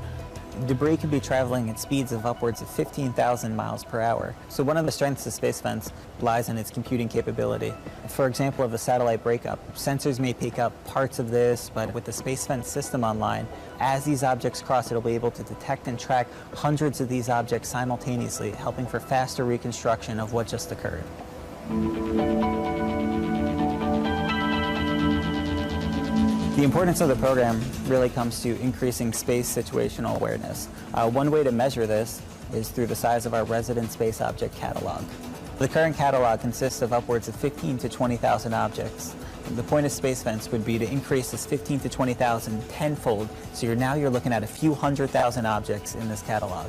Debris can be traveling at speeds of upwards of 15,000 miles per hour. So one of the strengths of Space Fence lies in its computing capability. For example, of a satellite breakup, sensors may pick up parts of this, but with the Space Fence system online, as these objects cross, it'll be able to detect and track hundreds of these objects simultaneously, helping for faster reconstruction of what just occurred. The importance of the program really comes to increasing space situational awareness. One way to measure this is through the size of our resident space object catalog. The current catalog consists of upwards of 15 to 20,000 objects. The point of Space Fence would be to increase this 15 to 20,000 tenfold, so now you're looking at a few 100,000 objects in this catalog.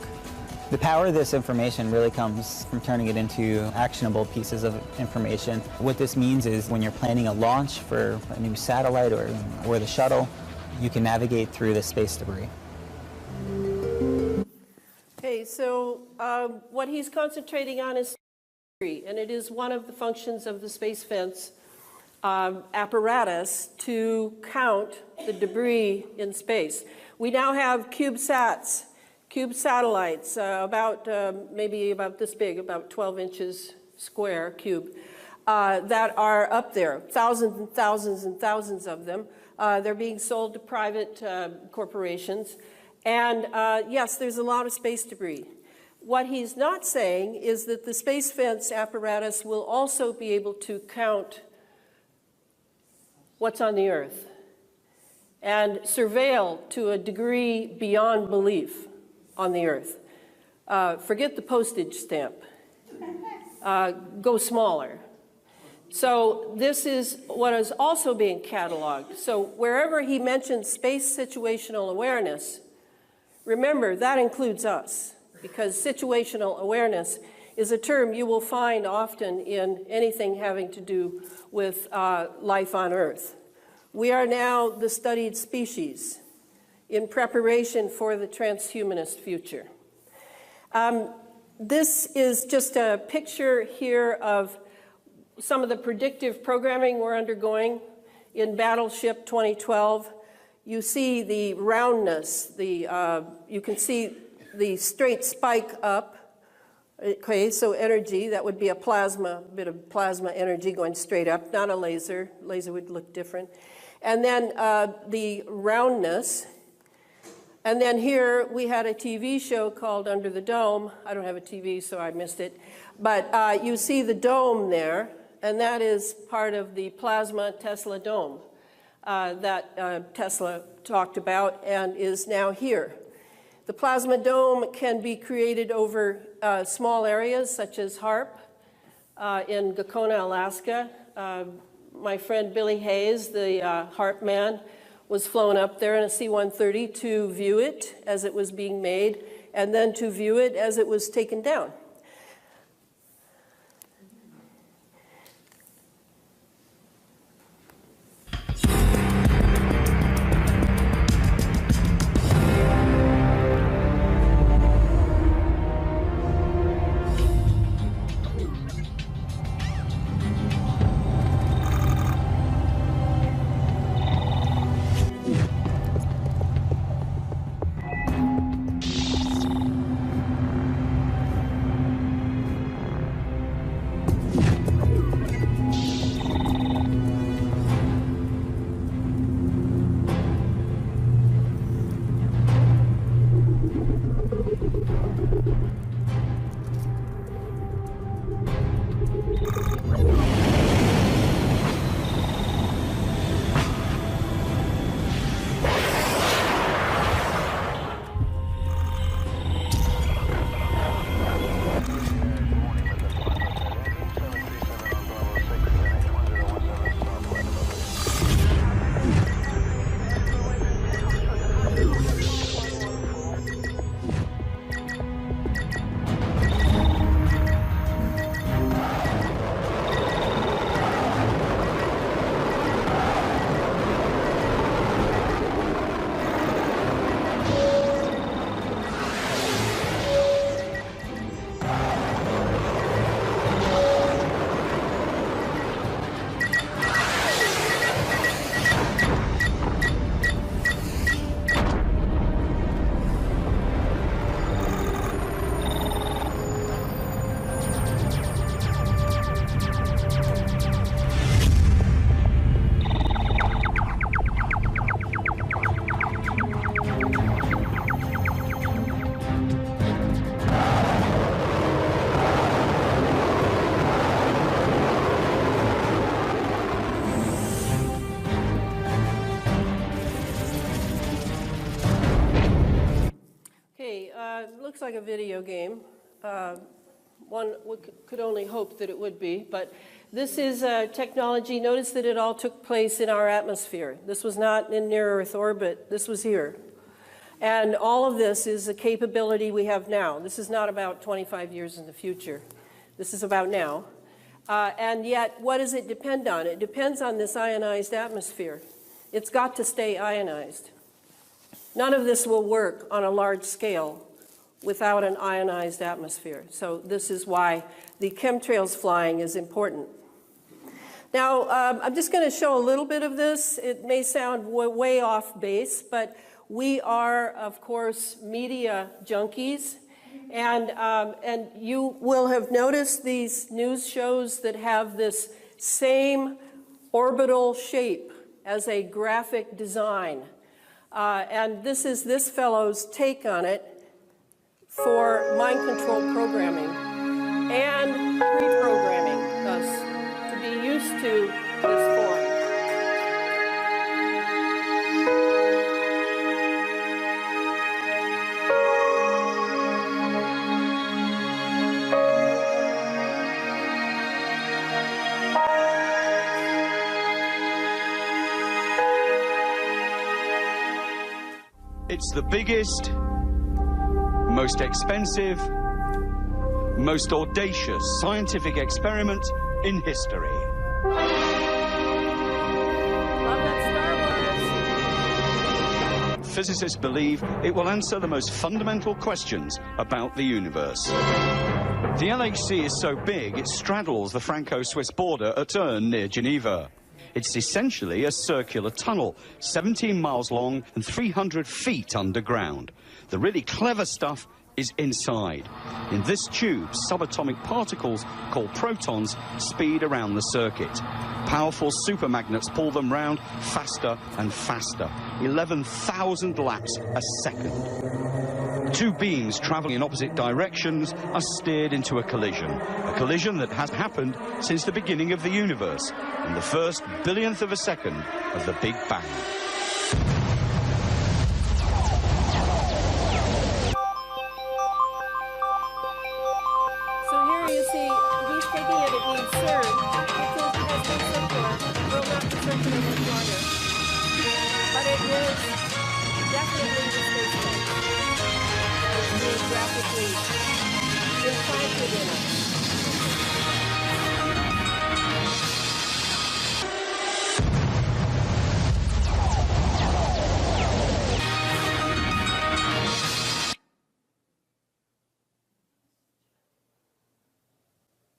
The power of this information really comes from turning it into actionable pieces of information. What this means is when you're planning a launch for a new satellite or the shuttle, you can navigate through the space debris. Okay, so what he's concentrating on is debris, and it is one of the functions of the Space Fence apparatus to count the debris in space. We now have CubeSats. Cube satellites, maybe about this big, about 12 inches square cube, that are up there, thousands and thousands and thousands of them. They're being sold to private corporations. And yes, there's a lot of space debris. What he's not saying is that the Space Fence apparatus will also be able to count what's on the Earth and surveil to a degree beyond belief on the Earth. Forget the postage stamp. Go smaller. So this is what is also being cataloged. So wherever he mentions space situational awareness, remember that includes us, because situational awareness is a term you will find often in anything having to do with life on Earth. We are now the studied species in preparation for the transhumanist future. This is just a picture here of some of the predictive programming we're undergoing in Battleship 2012. You see the roundness, you can see the straight spike up. Okay, so energy, that would be a bit of plasma energy going straight up, not a laser. Laser would look different. And then the roundness. And then here we had a TV show called Under the Dome. I don't have a TV, so I missed it. But you see the dome there. and that is part of the plasma Tesla dome that Tesla talked about and is now here. The plasma dome can be created over small areas such as HAARP in Gakona, Alaska. My friend Billy Hayes, the HAARP man, was flown up there in a C-130 to view it as it was being made and then to view it as it was taken down. Looks like a video game. One could only hope that it would be, but this is technology. Notice that it all took place in our atmosphere. This was not in near Earth orbit. This was here. And all of this is a capability we have now. This is not about 25 years in the future. This is about now. And yet, what does it depend on? It depends on this ionized atmosphere. It's got to stay ionized. None of this will work on a large scale without an ionized atmosphere. So this is why the chemtrails flying is important. Now, I'm just going to show a little bit of this. It may sound way off base, but we are, of course, media junkies. And you will have noticed these news shows that have this same orbital shape as a graphic design. And this is this fellow's take on it for mind control programming and reprogramming us to be used to this form. It's the biggest, most expensive, most audacious scientific experiment in history. Physicists believe it will answer the most fundamental questions about the universe. The LHC is so big it straddles the Franco-Swiss border at Ern near Geneva. It's essentially a circular tunnel, 17 miles long and 300 feet underground. The really clever stuff is inside. In this tube, subatomic particles called protons speed around the circuit. Powerful supermagnets pull them round faster and faster, 11,000 laps a second. Two beams traveling in opposite directions are steered into a collision that has happened since the beginning of the universe, in the first billionth of a second of the Big Bang. So here you see, he's taking it means serve. It has been circular, will not be circular much longer. But it is definitely the space station that is being rapidly implanted in us.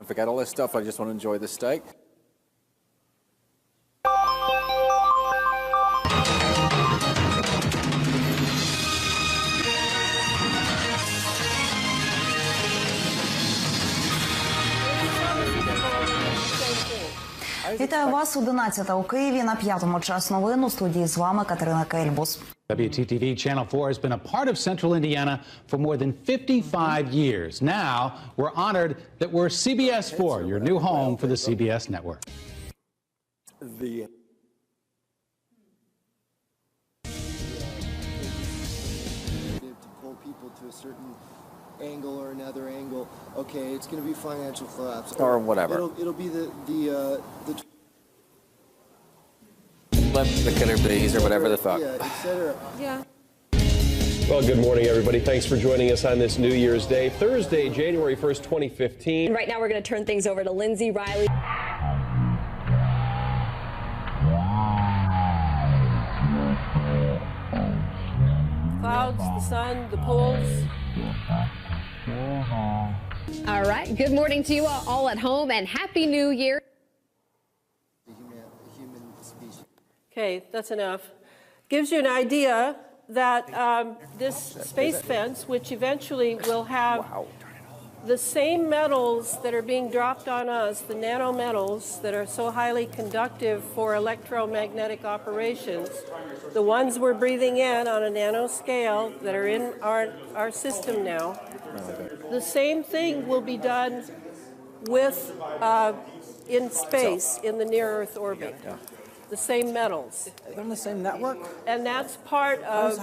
Forget all this stuff, I just want to enjoy the steak. Вітаю вас, 11 у Києві, на 5-му час новин. У студії з вами Катерина Кельбус. WTTV Channel 4 has been a part of Central Indiana for more than 55 years. Now, we're honored that we're CBS 4, your new home for the CBS network. To pull people to a certain angle or another angle. Okay, it's going to be financial collapse. Or whatever. It'll be the Let the killer bees or whatever the fuck. Yeah, etc. Yeah. Well, good morning, everybody. Thanks for joining us on this New Year's Day, Thursday, January 1st, 2015. And right now, we're going to turn things over to Lindsay Riley. Clouds, the sun, the poles. All right. Good morning to you all at home, and Happy New Year. Okay, that's enough. Gives you an idea that this space fence, which eventually will have the same metals that are being dropped on us, the nanometals that are so highly conductive for electromagnetic operations, the ones we're breathing in on a nano scale that are in our system now, the same thing will be done with in space, in the near-Earth orbit. The same metals. They're on the same network? And that's part of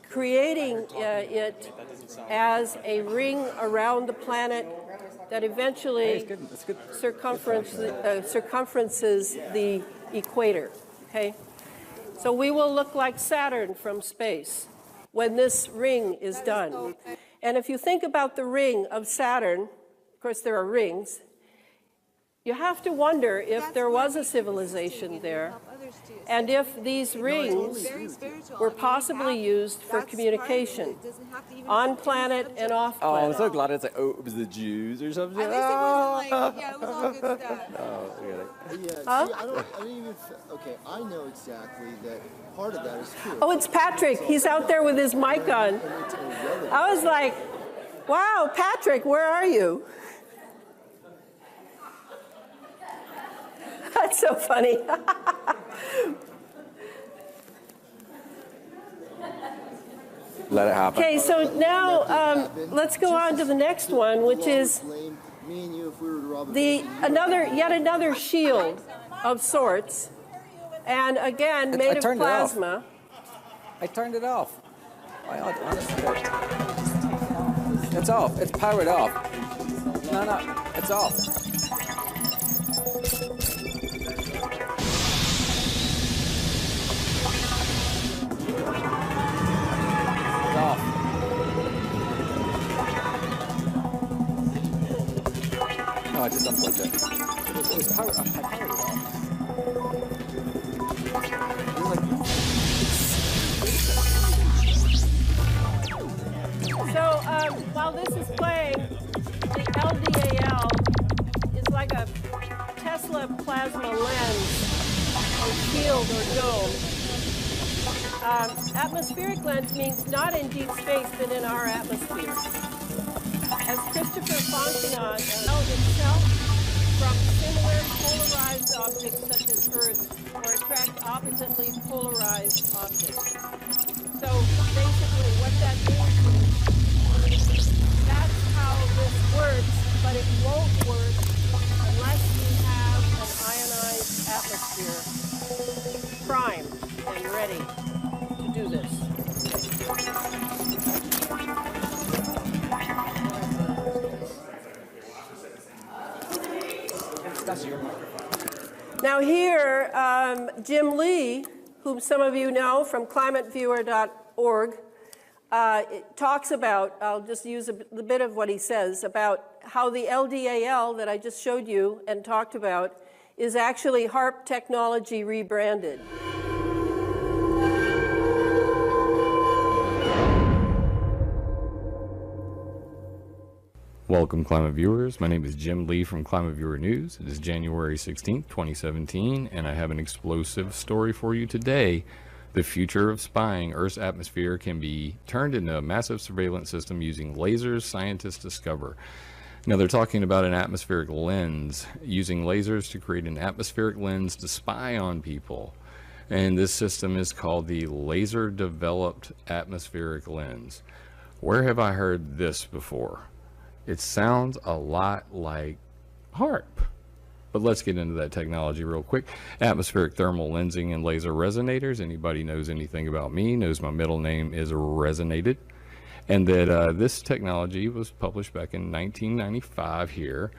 creating it as a ring around the planet that eventually circumferences the equator. Okay? So we will look like Saturn from space when this ring is done. And if you think about the ring of Saturn, of course there are rings, you have to wonder if there was a civilization there, and if these rings were possibly used for communication on planet and off planet. Oh, I'm so glad it's like, oh, it was the Jews or something. At least it wasn't like, yeah, it was all good stuff. Oh, really? Yeah, Huh? see, I don't even, okay, I know exactly that part of that is true. Oh, it's Patrick. He's out there with his mic on. I was like, wow, Patrick, where are you? That's so funny. Let it happen. Okay, so now let's go on to the next one, which is yet another shield of sorts, and again made of plasma. I turned it off. It's off. It's powered off. No, it's off. Off. No, I just unplugged it. It was powered. I powered it off. So while this is playing, the LDAL is like a Tesla plasma lens or shield or dome. Atmospheric lens means not in deep space, but in our atmosphere. As Christopher Fontenot held itself from similar polarized objects such as Earth, or attract oppositely polarized objects. So basically what that means That's your microphone. Now here, Jim Lee, whom some of you know from climateviewer.org, talks about, I'll just use a bit of what he says, about how the LDAL that I just showed you and talked about is actually HAARP technology rebranded. Welcome, Climate Viewers. My name is Jim Lee from Climate Viewer News. It is January 16th, 2017, and I have an explosive story for you today. The future of spying Earth's atmosphere can be turned into a massive surveillance system using lasers, scientists discover. Now, they're talking about an atmospheric lens, using lasers to create an atmospheric lens to spy on people. And this system is called the Laser Developed Atmospheric Lens. Where have I heard this before? It sounds a lot like HAARP. But let's get into that technology real quick. Atmospheric thermal lensing and laser resonators. Anybody knows anything about me knows my middle name is Resonated. And that this technology was published back in 1995 here.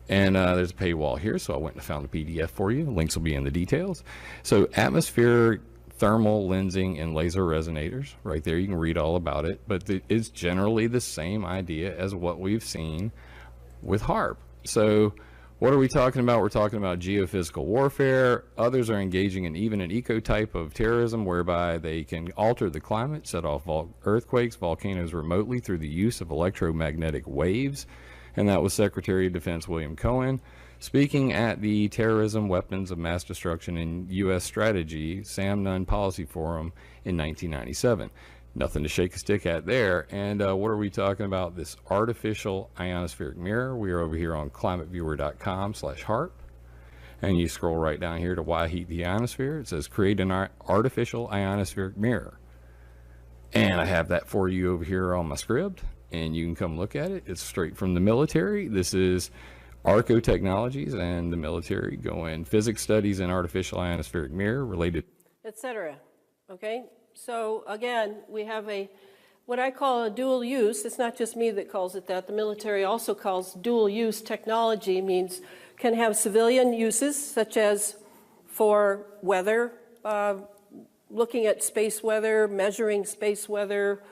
And there's a paywall here, so I went and found a PDF for you. Links will be in the details. So atmospheric thermal lensing and laser resonators, right there, you can read all about it, but it's generally the same idea as what we've seen with HAARP. So what are we talking about? We're talking about geophysical warfare. Others are engaging in even an eco-type of terrorism whereby they can alter the climate, set off earthquakes, volcanoes remotely through the use of electromagnetic waves. And that was Secretary of Defense William Cohen speaking at the Terrorism, Weapons of Mass Destruction and U.S. Strategy, Sam Nunn Policy Forum in 1997. Nothing to shake a stick at there. And what are we talking about? This artificial ionospheric mirror. We are over here on climateviewer.com/HAARP. And you scroll right down here to Why Heat the Ionosphere. It says create an artificial ionospheric mirror. And I have that for you over here on my script. And you can come look at it. It's straight from the military. This is Arco Technologies and the military going physics studies and artificial ionospheric mirror related, etc. Okay, so again, we have what I call a dual use. It's not just me that calls it that. The military also calls dual use technology, means can have civilian uses such as for weather, looking at space weather, measuring space weather,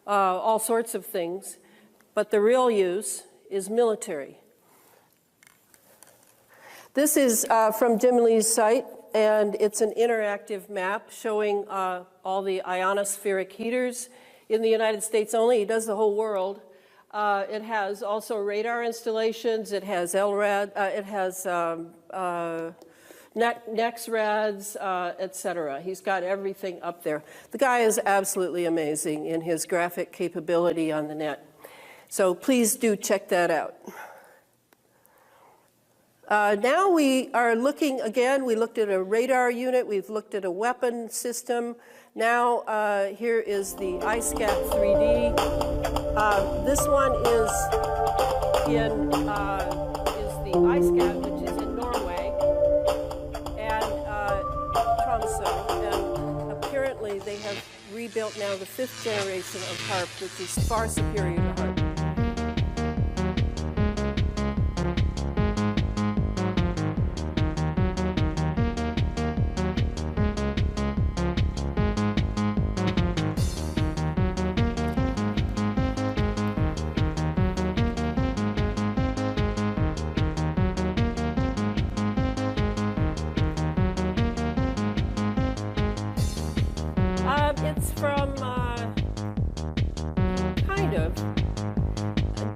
all sorts of things. But the real use is military. This is from Jim Lee's site, and it's an interactive map showing all the ionospheric heaters in the United States only. He does the whole world. It has also radar installations. It has LRAD. It has NEXRADs, etc. He's got everything up there. The guy is absolutely amazing in his graphic capability on the net. So please do check that out. Now we are looking again, we looked at a radar unit, we've looked at a weapon system. Now here is the iSCAT 3D. This one is the iSCAT, which is in Norway, and Tromsø. And apparently they have rebuilt now the 5th generation of HAARP, which is far superior to HAARP. It's from, kind of,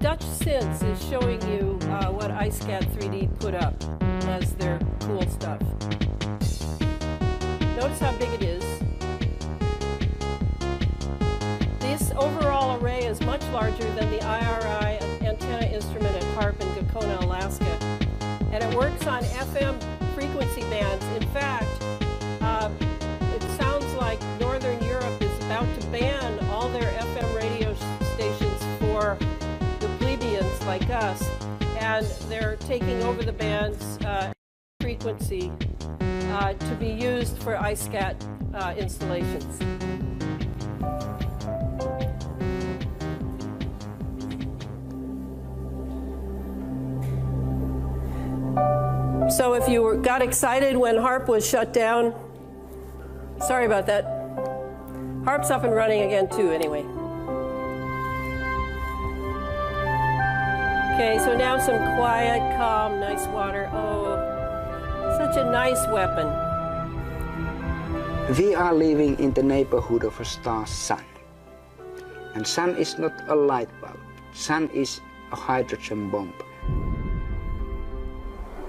Dutch Sense is showing you what iSCAT 3D put up as their cool stuff. Notice how big it is. This overall array is much larger than the IRI antenna instrument at HAARP in Gakona, Alaska. And it works on FM frequency bands. In fact, it sounds like Northern Europe is about to ban all their FM radio stations for the plebeians like us, and they're taking over the band's frequency to be used for iSCAT installations. So if you got excited when HAARP was shut down, sorry about that. HAARP's up and running again too, anyway. Okay, so now some quiet, calm, nice water. Oh, such a nice weapon. We are living in the neighborhood of a star sun. And sun is not a light bulb. Sun is a hydrogen bomb.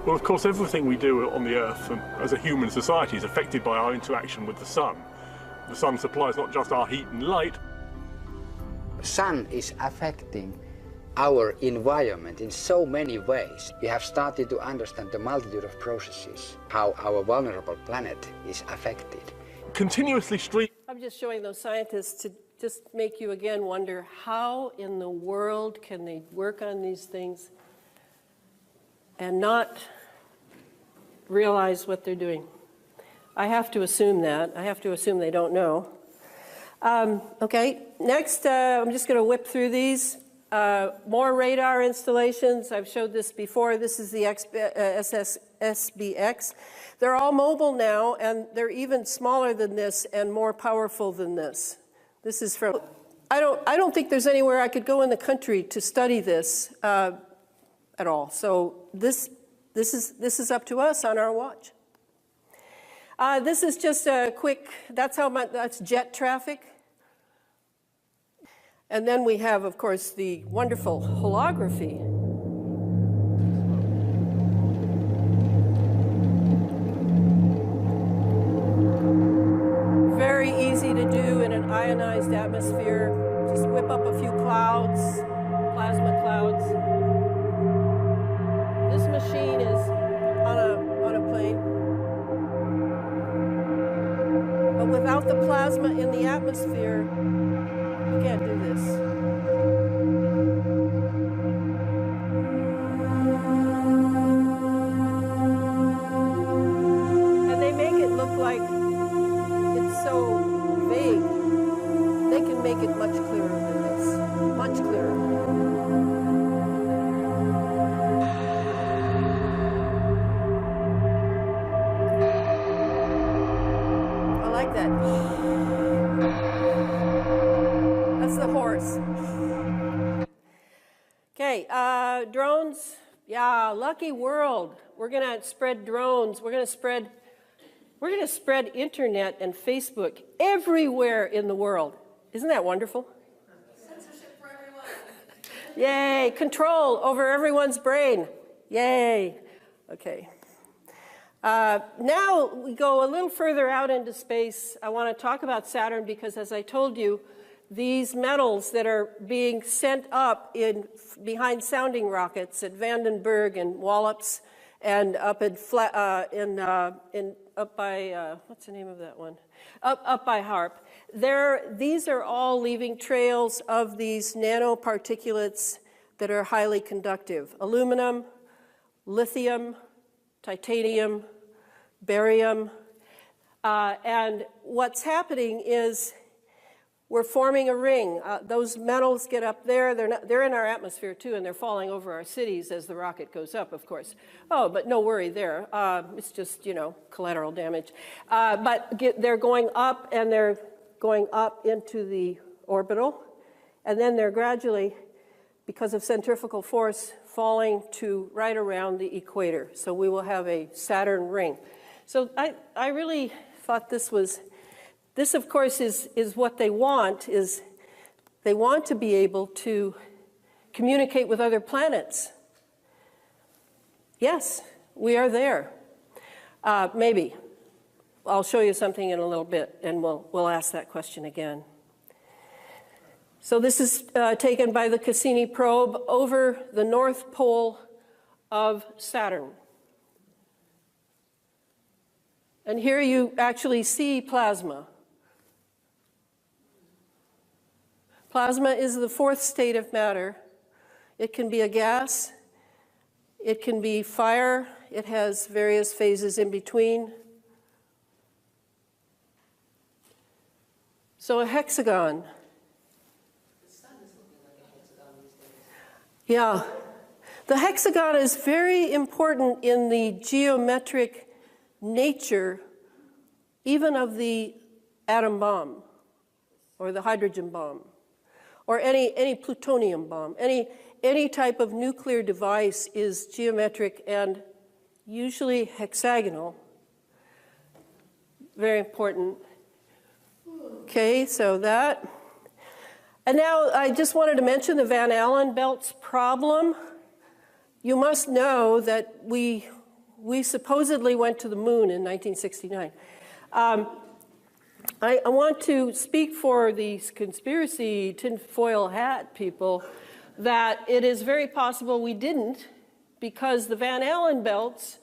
Well, of course, everything we do on the Earth and as a human society is affected by our interaction with the sun. The sun supplies not just our heat and light. Sun is affecting our environment in so many ways. We have started to understand the multitude of processes, how our vulnerable planet is affected. Continuously stream. I'm just showing those scientists to just make you again wonder, how in the world can they work on these things and not realize what they're doing? I have to assume that. I have to assume they don't know. Okay, next I'm just going to whip through these. More radar installations. I've showed this before. This is the SBX. They're all mobile now, and they're even smaller than this and more powerful than this. This is from, I don't think there's anywhere I could go in the country to study this at all. So this is up to us on our watch. This is just a quick, that's jet traffic. And then we have, of course, the wonderful holography. Very easy to do in an ionized atmosphere. Just whip up a few clouds, plasma clouds. This machine is on a plane. But without the plasma in the atmosphere, you can't do this. And they make it look like it's so vague. They can make it much clearer than this. Much clearer. I like that. That's the horse. Okay, drones. Yeah, lucky world. We're gonna spread drones. We're gonna spread internet and Facebook everywhere in the world. Isn't that wonderful? Censorship for everyone. Yay! Control over everyone's brain. Yay! Okay. Now we go a little further out into space. I want to talk about Saturn because, as I told you, these metals that are being sent up behind sounding rockets at Vandenberg and Wallops, and up up by what's the name of that one? Up by HAARP. These are all leaving trails of these nanoparticulates that are highly conductive: aluminum, lithium, titanium, barium, and what's happening is we're forming a ring. Those metals get up there. They're in our atmosphere too, and they're falling over our cities as the rocket goes up, of course. Oh, but no worry there. It's just, collateral damage. But they're going up, and they're going up into the orbital, and then they're gradually, because of centrifugal force, falling to right around the equator. So we will have a Saturn ring. So I really thought this, of course, is what they want, is they want to be able to communicate with other planets. Yes, we are there. Maybe. I'll show you something in a little bit, and we'll ask that question again. So this is taken by the Cassini probe over the North Pole of Saturn. And here you actually see plasma. Plasma is the fourth state of matter. It can be a gas, it can be fire, it has various phases in between. So a hexagon. The sun is looking like a hexagon these days. Yeah. The hexagon is very important in the geometric nature even of the atom bomb or the hydrogen bomb or any plutonium bomb. Any type of nuclear device is geometric and usually hexagonal. Very important. Okay, so that. And now I just wanted to mention the Van Allen belts problem. You must know that we supposedly went to the moon in 1969. I want to speak for these conspiracy tinfoil hat people that it is very possible we didn't, because the Van Allen belts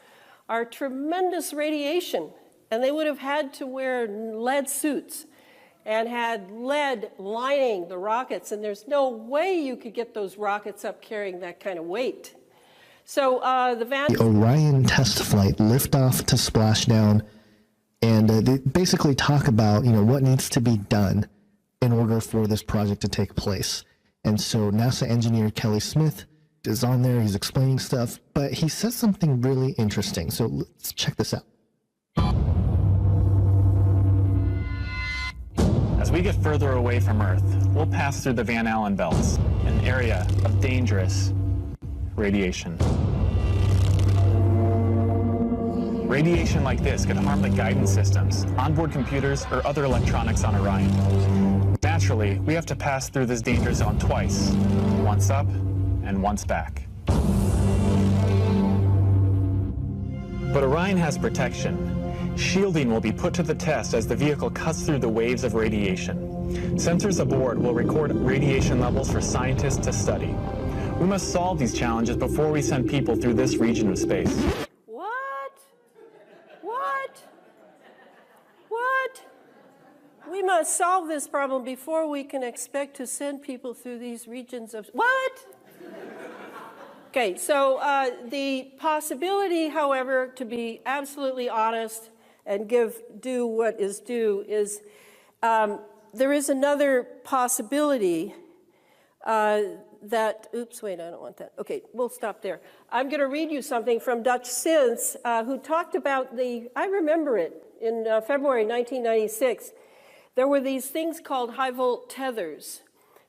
are tremendous radiation, and they would have had to wear lead suits and had lead lining the rockets, and there's no way you could get those rockets up carrying that kind of weight. So the Orion test flight, liftoff to splashdown, and they basically talk about, what needs to be done in order for this project to take place. And so NASA engineer Kelly Smith is on there, he's explaining stuff, but he says something really interesting. So let's check this out. As we get further away from Earth, we'll pass through the Van Allen belts, an area of dangerous radiation. Radiation like this could harm the guidance systems, onboard computers, or other electronics on Orion. Naturally, we have to pass through this danger zone twice, once up and once back. But Orion has protection. Shielding will be put to the test as the vehicle cuts through the waves of radiation. Sensors aboard will record radiation levels for scientists to study. We must solve these challenges before we send people through this region of space. What? We must solve this problem before we can expect to send people through these regions of... What? Okay, so the possibility, however, to be absolutely honest and do what is due is there is another possibility that, oops, wait, I don't want that. Okay, we'll stop there. I'm going to read you something from Dutch Sins, who talked about I remember it, in February 1996. There were these things called high-volt tethers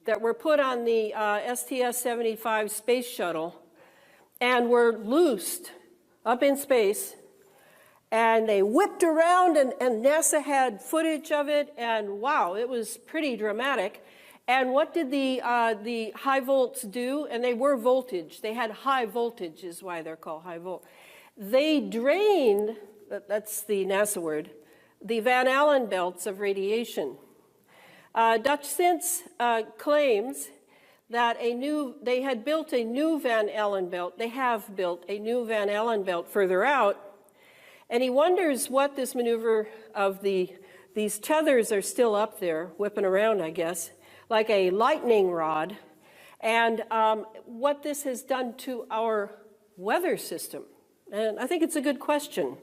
that were put on the STS-75 space shuttle and were loosed up in space, and they whipped around, and NASA had footage of it, and wow, it was pretty dramatic. And what did the high volts do? And they were voltage. They had high voltage, is why they're called high volt. They drained, that's the NASA word, the Van Allen belts of radiation. Dutch Sins claims that they had built a new Van Allen belt. They have built a new Van Allen belt further out. And he wonders what this maneuver of these tethers are still up there, whipping around, I guess, like a lightning rod, and what this has done to our weather system. And I think it's a good question.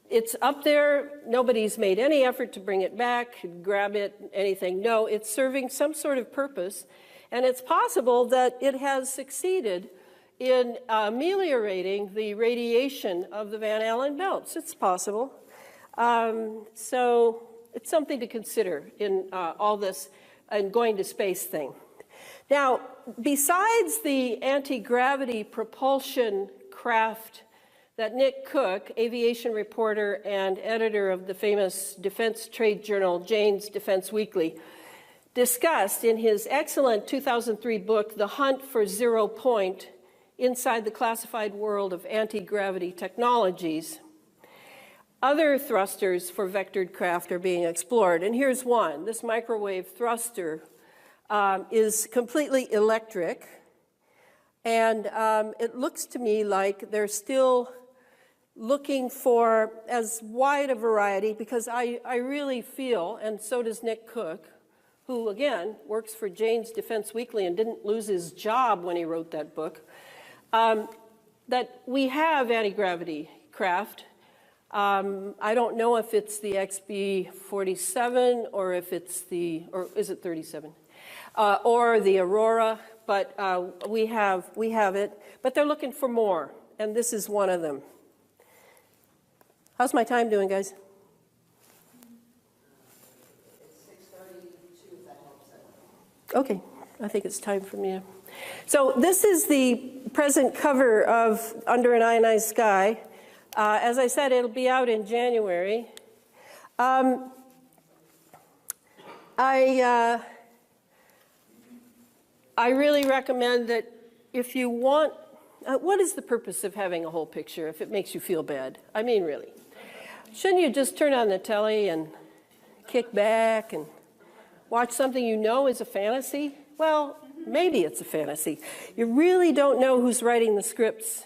It's up there. Nobody's made any effort to bring it back, grab it, anything. No, it's serving some sort of purpose, and it's possible that it has succeeded in ameliorating the radiation of the Van Allen belts. It's possible. So it's something to consider in all this and going to space thing. Now, besides the anti-gravity propulsion craft that Nick Cook, aviation reporter and editor of the famous defense trade journal Jane's Defense Weekly, discussed in his excellent 2003 book, The Hunt for Zero Point, Inside the Classified World of Anti-Gravity Technologies, other thrusters for vectored craft are being explored. And here's one. This microwave thruster is completely electric. And it looks to me like they're still looking for as wide a variety, because I really feel, and so does Nick Cook, who, again, works for Jane's Defense Weekly and didn't lose his job when he wrote that book, that we have anti-gravity craft. I don't know if it's the XB-47 or if it's or is it 37? Or the Aurora, but we have it. But they're looking for more, and this is one of them. How's my time doing, guys? Okay, I think it's time for me. So this is the present cover of Under an Ionized Sky. As I said, it'll be out in January. I really recommend that if you want, what is the purpose of having a whole picture if it makes you feel bad? I mean, really. Shouldn't you just turn on the telly and kick back and watch something you know is a fantasy? Well, maybe it's a fantasy. You really don't know who's writing the scripts.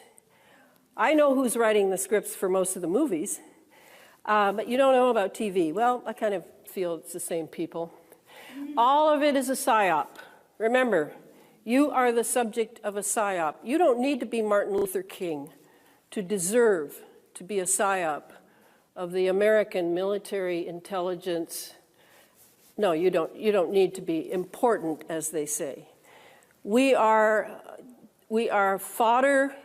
I know who's writing the scripts for most of the movies, but you don't know about TV. Well, I kind of feel it's the same people. All of it is a psyop. Remember, you are the subject of a psyop. You don't need to be Martin Luther King to deserve to be a psyop of the American military intelligence. No, you don't need to be important, as they say. We are fodder.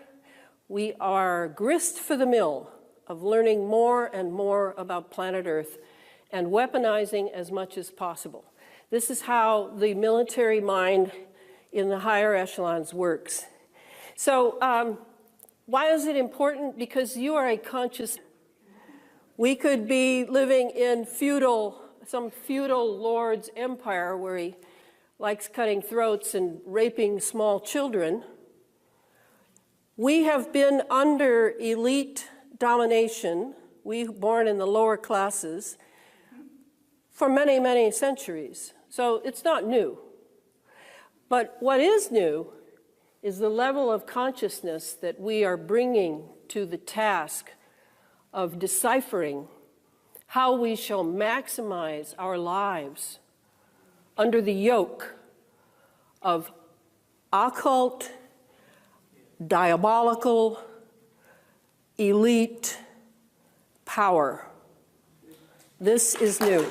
We are grist for the mill of learning more and more about planet Earth and weaponizing as much as possible. This is how the military mind in the higher echelons works. So why is it important? Because you are a conscious. We could be living in some feudal lord's empire where he likes cutting throats and raping small children. We have been under elite domination, we born in the lower classes, for many, many centuries. So it's not new. But what is new is the level of consciousness that we are bringing to the task of deciphering how we shall maximize our lives under the yoke of occult, diabolical, elite power. This is new.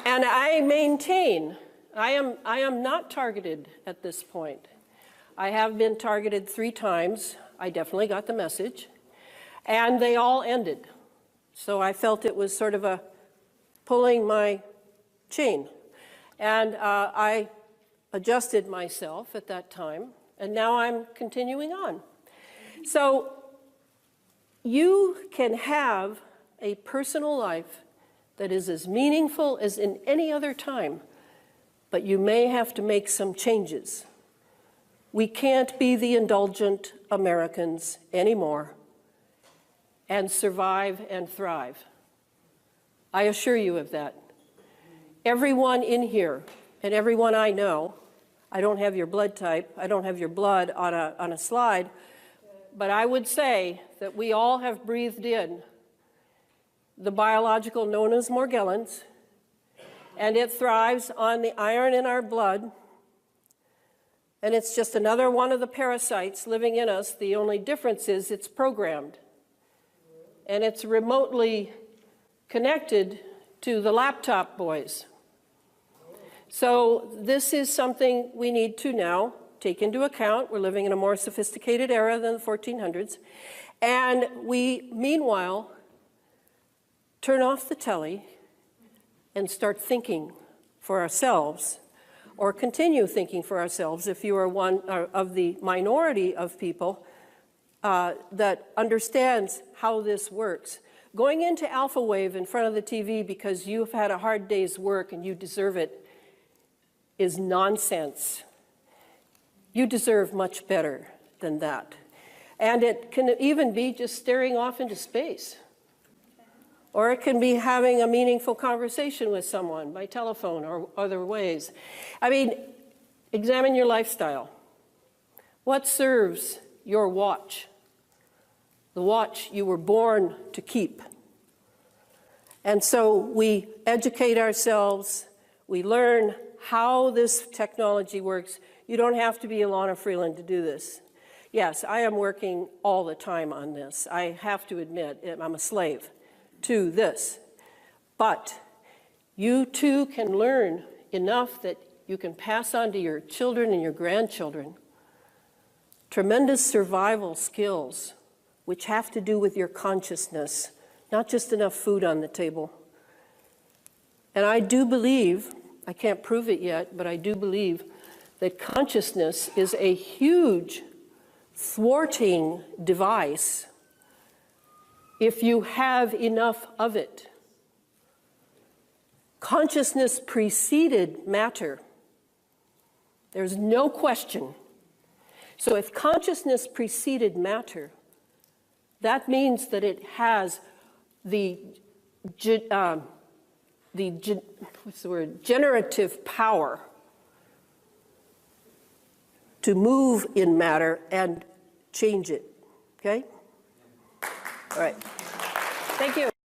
And I maintain, I am not targeted at this point. I have been targeted 3 times. I definitely got the message. And they all ended. So I felt it was sort of a pulling my chain. And I adjusted myself at that time. And now I'm continuing on. So you can have a personal life that is as meaningful as in any other time, but you may have to make some changes. We can't be the indulgent Americans anymore and survive and thrive. I assure you of that. Everyone in here and everyone I know, I don't have your blood type, I don't have your blood on a slide, but I would say that we all have breathed in the biological known as Morgellons, and it thrives on the iron in our blood. And it's just another one of the parasites living in us. The only difference is it's programmed. And it's remotely connected to the laptop boys. So this is something we need to now take into account. We're living in a more sophisticated era than the 1400s. And we, meanwhile, turn off the telly and start thinking for ourselves, or continue thinking for ourselves if you are one of the minority of people that understands how this works. Going into alpha wave in front of the TV because you've had a hard day's work and you deserve it is nonsense. You deserve much better than that. And it can even be just staring off into space. Or it can be having a meaningful conversation with someone by telephone or other ways. I mean, examine your lifestyle. What serves your watch? The watch you were born to keep. And so we educate ourselves, we learn how this technology works. You don't have to be Ilana Freeland to do this. Yes, I am working all the time on this. I have to admit, I'm a slave to this. But you too can learn enough that you can pass on to your children and your grandchildren tremendous survival skills which have to do with your consciousness, not just enough food on the table. And I do believe, I can't prove it yet, but I do believe that consciousness is a huge thwarting device if you have enough of it. Consciousness preceded matter. There's no question. So if consciousness preceded matter, that means that it has the generative power to move in matter and change it. Okay? All right. Thank you.